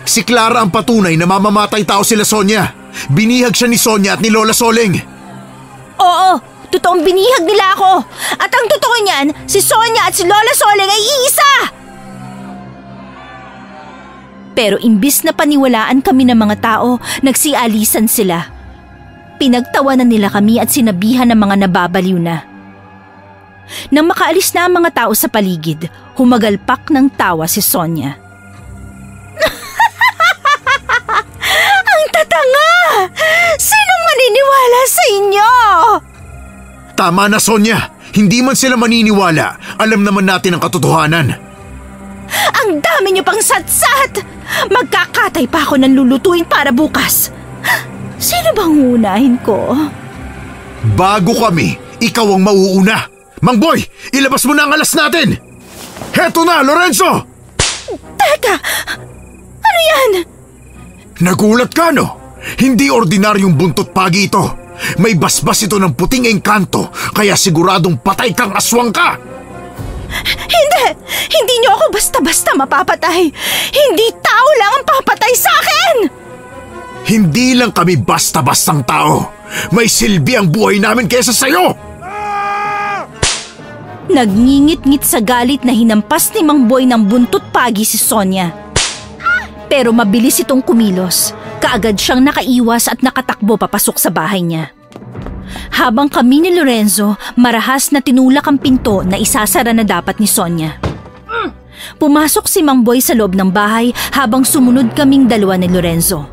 Si Clara ang patunay na mamamatay tao sila Sonia. Binihag siya ni Sonia at ni Lola Soleng. Oo, totoong binihag nila ako. At ang totoo niyan, si Sonia at si Lola Soleng ay iisa. Pero imbis na paniwalaan kami ng mga tao, nagsialisan sila. Pinagtawanan nila kami at sinabihan ng mga nababaliw na. Nang makaalis na ang mga tao sa paligid, humagalpak ng tawa si Sonia. Ang tatanga! Sinong maniniwala sa inyo? Tama na Sonia, hindi man sila maniniwala. Alam naman natin ang katotohanan. Ang dami niyo pang satsat! Magkakatay pa ako ng lulutuin para bukas. Sino bang uunahin ko? Bago kami, ikaw ang mauuna. Mang Boy, ilabas mo na ang alas natin! Heto na, Lorenzo! Teka! Ano yan? Nagulat ka, no? Hindi ordinaryong buntot pagi ito. May basbas ito ng puting engkanto, kaya siguradong patay kang aswang ka! Hindi! Hindi niyo ako basta-basta mapapatay! Hindi tao lang ang papatay sa akin! Hindi lang kami basta-bastang tao. May silbi ang buhay namin kaysa sa'yo! Nagngingit-ngit sa galit na hinampas ni Mang Boy ng buntot pagi si Sonia. Pero mabilis itong kumilos. Kaagad siyang nakaiwas at nakatakbo papasok sa bahay niya. Habang kami ni Lorenzo, marahas na tinulak ang pinto na isasara na dapat ni Sonia. Pumasok si Mang Boy sa loob ng bahay habang sumunod kaming dalawa ni Lorenzo.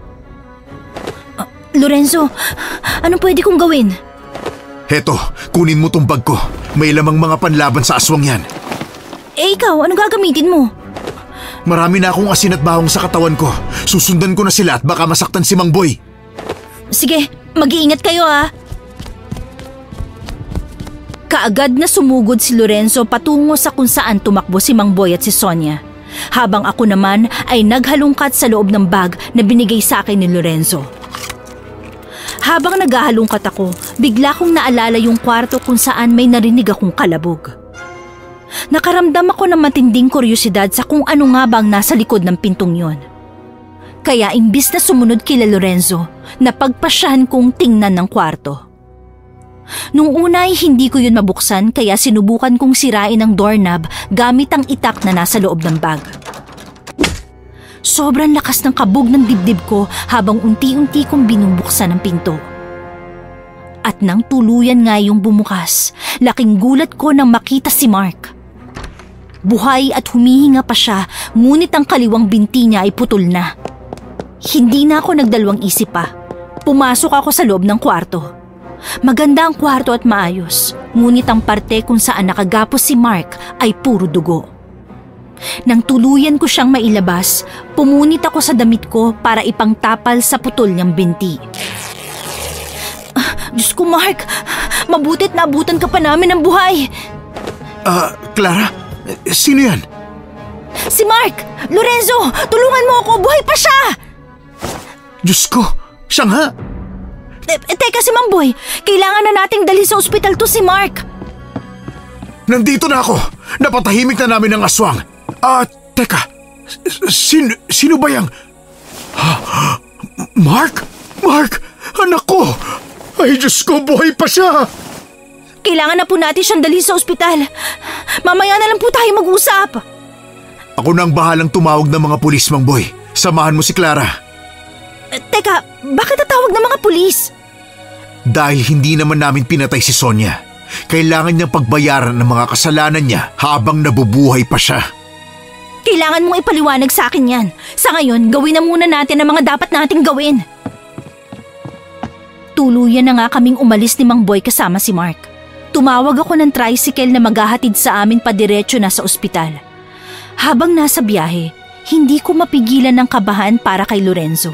Lorenzo, anong pwede kong gawin? Heto, kunin mo tong bag ko. May lamang mga panlaban sa aswang yan. Ikaw, anong gagamitin mo? Marami na akong asin at bawang sa katawan ko. Susundan ko na sila at baka masaktan si Mang Boy. Sige, mag-iingat kayo ha. Kaagad na sumugod si Lorenzo patungo sa kung saan tumakbo si Mang Boy at si Sonia. Habang ako naman ay naghalungkat sa loob ng bag na binigay sa akin ni Lorenzo. Habang naghahalungkat ako, bigla kong naalala yung kwarto kung saan may narinig akong kalabog. Nakaramdam ako ng matinding kuryosidad sa kung ano nga bang nasa likod ng pintong yon. Kaya imbis na sumunod kila Lorenzo, napagpasyahan kong tingnan ng kwarto. Nung una ay hindi ko yun mabuksan kaya sinubukan kong sirain ang doorknob gamit ang itak na nasa loob ng bag. Sobrang lakas ng kabog ng dibdib ko habang unti-unti kong binubuksan ang pinto. At nang tuluyan nga yung bumukas, laking gulat ko nang makita si Mark. Buhay at humihinga pa siya, ngunit ang kaliwang binti niya ay putol na. Hindi na ako nagdalawang isip pa. Pumasok ako sa loob ng kwarto. Maganda ang kwarto at maayos, ngunit ang parte kung saan nakagapos si Mark ay puro dugo. Nang tuluyan ko siyang mailabas, pumunit ako sa damit ko para ipangtapal sa putol niyang binti. Diyos ko Mark, mabuti't naabutan ka pa namin ng buhay. Clara? Sino yan? Si Mark! Lorenzo! Tulungan mo ako! Buhay pa siya! Diyos ko! Siya nga! Teka si Mang Boy, kailangan na nating dalhin sa ospital to si Mark. Nandito na ako! Napatahimik na namin ang aswang. Teka. Sino ba yang? Mark? Mark! Anak ko! Ay, Diyos ko, buhay pa siya! Kailangan na po natin siyang dalhin sa ospital. Mamaya na lang po tayo mag-usap. Ako na ang bahalang tumawag ng mga pulis, Mang Boy. Samahan mo si Clara. Teka, bakit tatawag ng mga pulis? Dahil hindi naman namin pinatay si Sonia. Kailangan niyang pagbayaran ng mga kasalanan niya habang nabubuhay pa siya. Kailangan mong ipaliwanag sa akin yan. Sa ngayon, gawin na muna natin ang mga dapat nating gawin. Tuluyan na nga kaming umalis ni Mang Boy kasama si Mark. Tumawag ako ng tricycle na maghahatid sa amin padiretso na sa ospital. Habang nasa biyahe, hindi ko mapigilan ng kabahan para kay Lorenzo.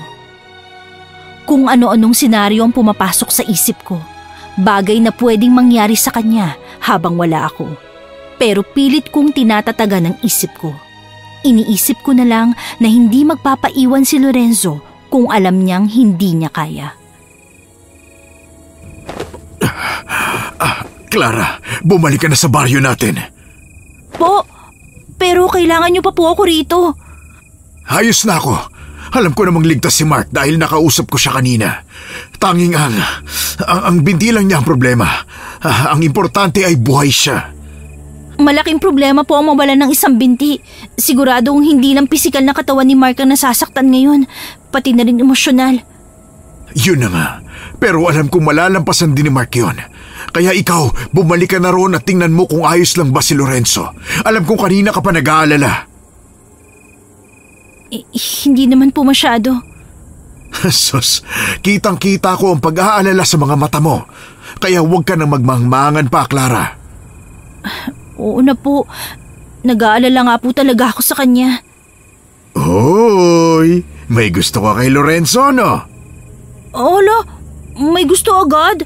Kung ano-anong senaryo ang pumapasok sa isip ko, bagay na pwedeng mangyari sa kanya habang wala ako. Pero pilit kong tinatatagan ang isip ko. Iniisip ko na lang na hindi magpapaiwan si Lorenzo kung alam niyang hindi niya kaya. Clara, bumalik ka na sa baryo natin. Po, pero kailangan niyo pa po ako rito. Ayos na ako. Alam ko namang ligtas si Mark dahil nakausap ko siya kanina. Tanging ang binti lang niya ang problema. Ang importante ay buhay siya. Malaking problema po ang mawalan ng isang binti. Siguradong hindi lang pisikal na katawan ni Mark ang nasasaktan ngayon, pati na rin emosyonal. Yun na nga. Pero alam kong malalampasan din ni Mark yun. Kaya ikaw, bumalik ka na roon at tingnan mo kung ayos lang ba si Lorenzo. Alam kong kanina ka pa nag-aalala. Hindi naman po masyado. Sus, kitang-kita ko ang pag-aalala sa mga mata mo. Kaya huwag ka nang magmangmangan pa, Clara. Oo na po. Nag-aalala nga po talaga ako sa kanya. Hoy, may gusto ka kay Lorenzo, no? Olo, may gusto agad.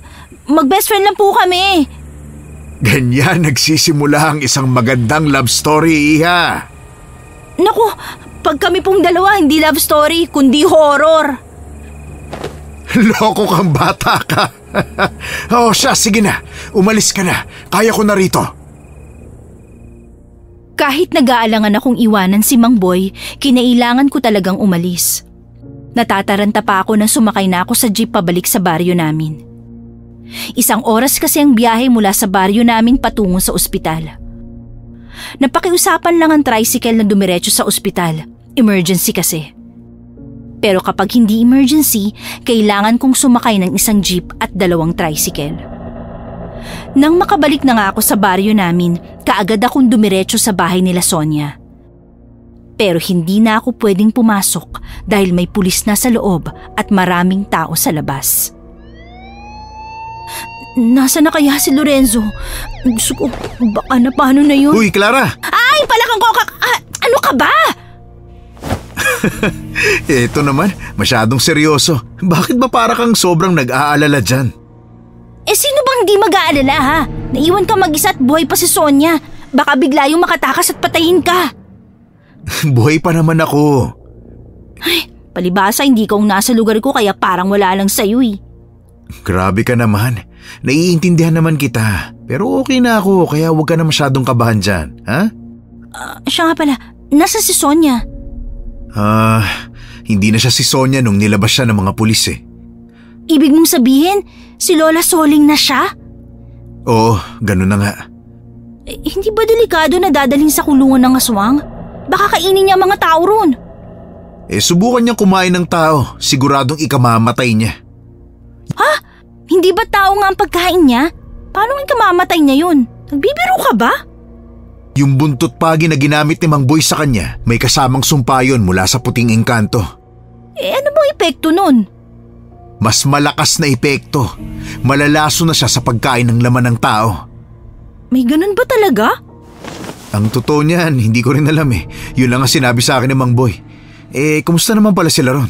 Mag-best friend lang po kami. Ganyan nagsisimula ang isang magandang love story, Iha. Naku, pag kami pong dalawa, hindi love story, kundi horror. Loko kang bata ka. Siya, sige na. Umalis ka na. Kaya ko na rito. Kahit nag-aalangan akong iwanan si Mang Boy, kinailangan ko talagang umalis. Natataranta pa ako nang sumakay na ako sa jeep pabalik sa baryo namin. 1 oras kasi ang biyahe mula sa baryo namin patungo sa ospital. Napakiusapan lang ang tricycle na dumiretso sa ospital. Emergency kasi. Pero kapag hindi emergency, kailangan kong sumakay ng isang jeep at 2 tricycle. Nang makabalik na nga ako sa baryo namin, kaagad akong dumiretso sa bahay nila Sonia. Pero hindi na ako pwedeng pumasok dahil may pulis na sa loob at maraming tao sa labas. Nasaan na kaya si Lorenzo? Gusto ko, baka na paano na yun? Uy, Clara! Ay, palakang ko ano ka ba? Ito naman, masyadong seryoso. Bakit ba para kang sobrang nag-aalala dyan? Sino bang di mag-aalala ha? Naiwan ka mag-isa at buhay pa si Sonia. Baka bigla yung makatakas at patayin ka. Buhay pa naman ako. Ay, palibasa hindi ka nasa lugar ko kaya parang wala lang sa'yo eh. Grabe ka naman. Naiintindihan naman kita. Pero okay na ako kaya huwag ka na masyadong kabahan dyan, ha? Siya nga pala, nasa si Sonia? Hindi na siya si Sonia nung nilabas siya ng mga pulis eh. Ibig mong sabihin, si Lola Soling na siya? Oo, ganun na nga. Hindi ba delikado na dadalhin sa kulungan ng aswang? Baka kainin niya mga tao ron. Subukan niyang kumain ng tao. Siguradong ikamamatay niya. Ha? Hindi ba tao nga ang pagkain niya? Paano ikamamatay niya yun? Nagbibiro ka ba? Yung buntot pagi na ginamit ni Mang Boy sa kanya, may kasamang sumpayon mula sa puting engkanto. Ano bang epekto nun? Mas malakas na epekto. Malalaso na siya sa pagkain ng laman ng tao. May ganun ba talaga? Ang totoo niyan, hindi ko rin alam eh. Yun lang ang sinabi sa akin ni Mang Boy. Kumusta naman pala sila ron?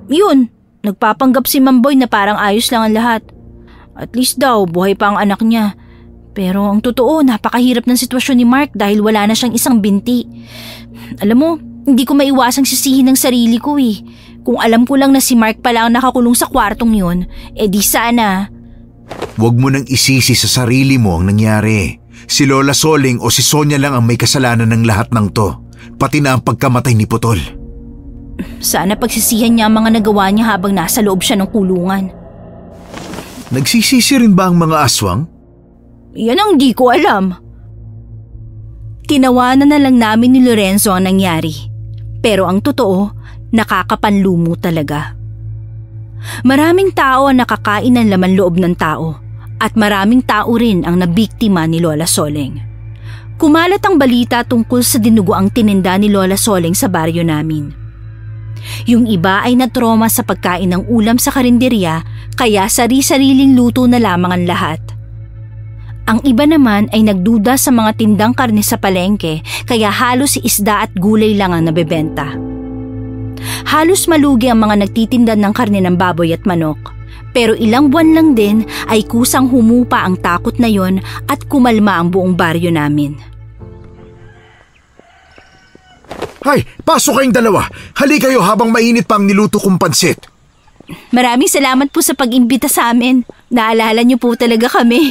Yun, nagpapanggap si Mamboy na parang ayos lang ang lahat. At least daw, buhay pa ang anak niya. Pero ang totoo, napakahirap ng sitwasyon ni Mark dahil wala na siyang isang binti. Alam mo, hindi ko maiwasang sisihin ng sarili ko eh. Kung alam ko lang na si Mark pala ang nakakulong sa kwartong yun, di sana. Huwag mo nang isisi sa sarili mo ang nangyari. Si Lola Soling o si Sonia lang ang may kasalanan ng lahat ng to. Pati na ang pagkamatay ni Putol. Sana pagsisihan niya ang mga nagawa niya habang nasa loob siya ng kulungan. Nagsisisi rin ba ang mga aswang? Yan ang di ko alam. Tinawanan na lang namin ni Lorenzo ang nangyari. Pero ang totoo, nakakapanlumo talaga. Maraming tao ang nakakain ng laman loob ng tao at maraming tao rin ang nabiktima ni Lola Soling. Kumalat ang balita tungkol sa dinuguang tininda ni Lola Soling sa baryo namin. Yung iba ay natroma sa pagkain ng ulam sa karinderya kaya sari-sariling luto na lamang ang lahat. Ang iba naman ay nagduda sa mga tindang karne sa palengke kaya halos isda at gulay lang ang nabebenta. Halos malugi ang mga nagtitinda ng karne ng baboy at manok. Pero ilang buwan lang din ay kusang humupa ang takot na yon at kumalma ang buong baryo namin. Hay, pasok kayong dalawa. Hali kayo habang mainit pa ang niluto kong pansit. Maraming salamat po sa pag-imbita sa amin. Naalala niyo po talaga kami.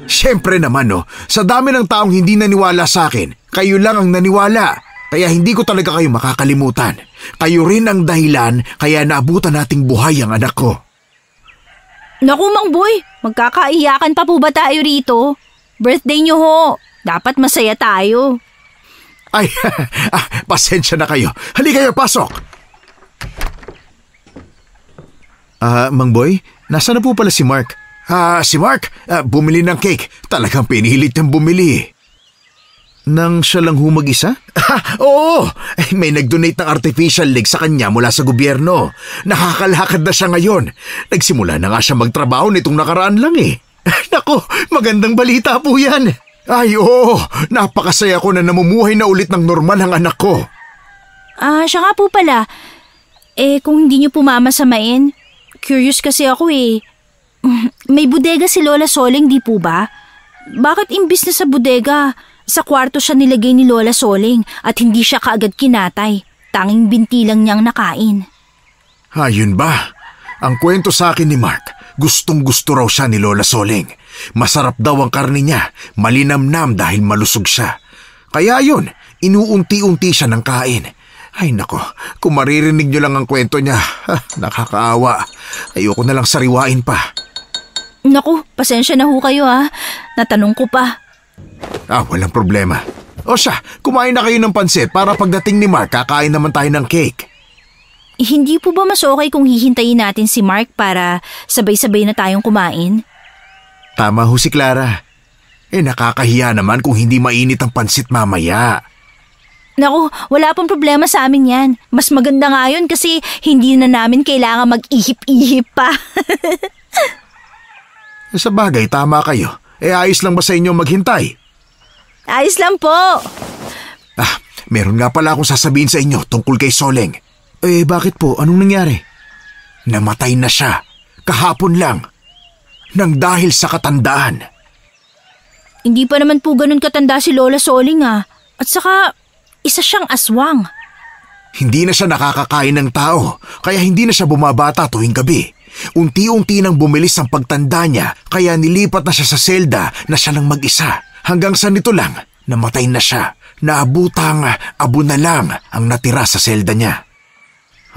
Siyempre naman sa dami ng taong hindi naniwala sa akin, kayo lang ang naniwala. Kaya hindi ko talaga kayo makakalimutan. Kayo rin ang dahilan kaya naabutan nating buhay ang anak ko. Naku Mang Boy, magkakaiyakan pa po ba tayo rito? Birthday niyo ho, dapat masaya tayo. Ay, pasensya na kayo. Hali kayo, pasok. Mang Boy, nasa na po pala si Mark? Si Mark, bumili ng cake. Talagang pinilit niyang bumili. Nang siya lang humag-isa? Oo, may nag-donate ng artificial leg sa kanya mula sa gobyerno. Nakakalakad na siya ngayon. Nagsimula na nga siya magtrabaho nitong nakaraan lang eh. Naku, magandang balita po yan. Ay oo, napakasaya ko na namumuhay na ulit ng normal ang anak ko. Siya nga po pala. Kung hindi niyo po mamasamain, curious kasi ako eh. May bodega si Lola Soling, di po ba? Bakit imbis na sa bodega, sa kwarto siya nilagay ni Lola Soling at hindi siya kaagad kinatay? Tanging binti lang niyang nakain. Ayun ba? Ang kwento sa akin ni Mark, gustong-gusto raw siya ni Lola Soling. Masarap daw ang karne niya, malinamnam dahil malusog siya. Kaya yun, inuunti-unti siya ng kain. Ay nako, kung maririnig niyo lang ang kwento niya, nakakaawa. Ayoko na lang sariwain pa. Naku, pasensya na ho kayo natanong ko pa. Walang problema. O siya, kumain na kayo ng pansit para pagdating ni Mark, kakain naman tayo ng cake. Hindi po ba mas okay kung hihintayin natin si Mark para sabay-sabay na tayong kumain? Tama ho si Clara. Nakakahiya naman kung hindi mainit ang pansit mamaya. Naku, wala pong problema sa amin yan. Mas maganda nga yun kasi hindi na namin kailangan mag-ihip-ihip pa. Sa bagay, tama kayo. Ayos lang ba sa inyo maghintay? Ayos lang po. Meron nga pala akong sasabihin sa inyo tungkol kay Soleng. Bakit po? Anong nangyari? Namatay na siya. Kahapon lang. Nang dahil sa katandaan. Hindi pa naman po ganun katanda si Lola Soleng At saka, isa siyang aswang. Hindi na siya nakakakain ng tao, kaya hindi na siya bumabata tuwing gabi. Unti-unti nang bumilis ang pagtanda niya, kaya nilipat na siya sa selda na siya lang mag-isa. Hanggang sa nito lang, namatay na siya. Naabutang abo na lang ang natira sa selda niya.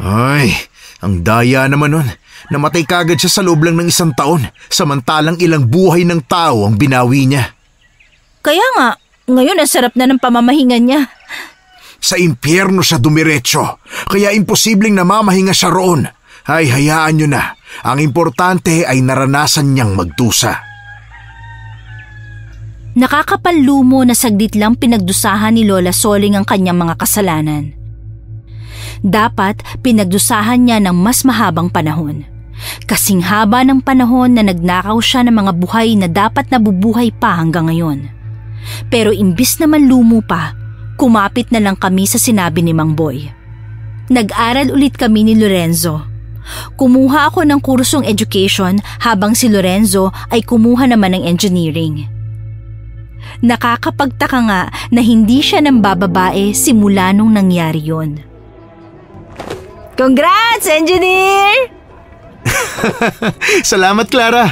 Ay, ang daya naman nun. Namatay kagad siya sa loob lang ng 1 taon, samantalang ilang buhay ng tao ang binawi niya. Kaya nga, ngayon ang sarap na ng pamamahinga niya. Sa impyerno siya dumiretso, kaya imposibleng namamahinga siya roon. Ay, hayaan niyo na. Ang importante ay naranasan niyang magdusa. Nakakapanlumo na saglit lang pinagdusahan ni Lola Soleng ang kanyang mga kasalanan. Dapat pinagdusahan niya ng mas mahabang panahon. Kasing haba ng panahon na nagnakaw siya ng mga buhay na dapat nabubuhay pa hanggang ngayon. Pero imbis na manlumo pa, kumapit na lang kami sa sinabi ni Mang Boy. Nag-aral ulit kami ni Lorenzo. Kumuha ako ng kursong education habang si Lorenzo ay kumuha naman ng engineering. Nakakapagtaka nga na hindi siya nang bababae simula nung nangyari yon. Congrats, engineer! Salamat, Clara.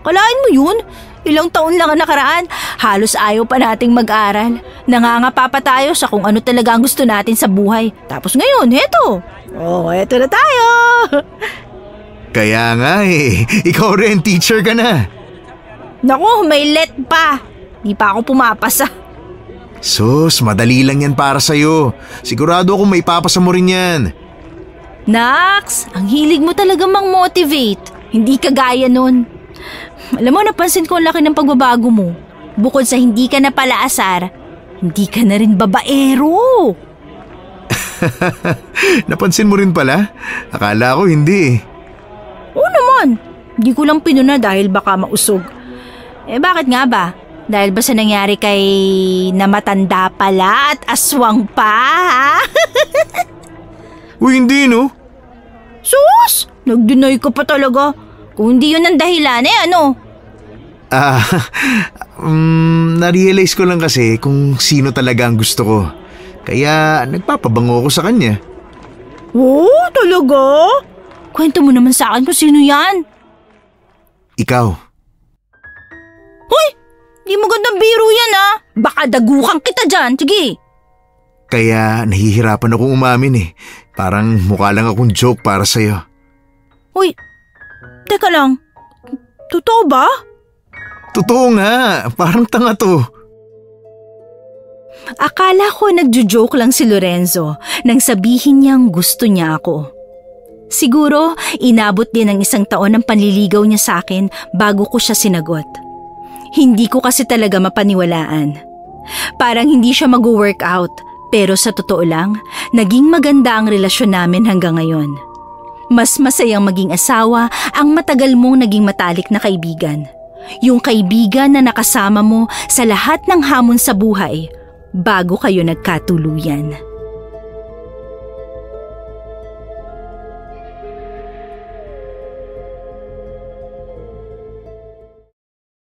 Kalain mo yun? Ilang taon lang ang nakaraan, halos ayaw pa nating mag-aral. Nangangapa pa tayo sa kung ano talaga ang gusto natin sa buhay. Tapos ngayon, heto. Heto na tayo. Kaya nga ikaw rin, teacher ka na. Naku, may let pa. Di pa ako pumapasa. Sus, madali lang yan para sa'yo. Sigurado akong may papasa mo rin yan. Nax, ang hilig mo talaga mang-motivate. Hindi ka gaya nun. Alam mo, napansin ko ang laki ng pagbabago mo. Bukod sa hindi ka na pala asar, hindi ka na rin babaero. Napansin mo rin pala? Akala ko hindi. Oo naman. Hindi ko lang pinuna dahil baka mausog. Bakit nga ba? Dahil ba sa nangyari kay na matanda pala at aswang pa, ha? Uy, hindi no? Sus! Nag-deny ka pa talaga. Kung hindi yun ang dahilan, ano? Na-realize ko lang kasi kung sino talaga ang gusto ko. Kaya nagpapabango ako sa kanya. Oo, talaga? Kwento mo naman sa akin kung sino yan. Ikaw. Hoy! Di magandang biro yan, ha? Baka dagukan kita dyan. Sige. Kaya nahihirapan akong umamin Parang mukha lang akong joke para sa'yo. Uy, teka lang. Totoo ba? Totoo nga, parang tanga to. Akala ko nagjo-joke lang si Lorenzo nang sabihin niyang gusto niya ako. Siguro inabot din ng 1 taon ang panliligaw niya sa akin bago ko siya sinagot. Hindi ko kasi talaga mapaniwalaan. Parang hindi siya mag-workout. Pero sa totoo lang, naging maganda ang relasyon namin hanggang ngayon. Mas masayang maging asawa ang matagal mong naging matalik na kaibigan. Yung kaibigan na nakasama mo sa lahat ng hamon sa buhay bago kayo nagkatuluyan.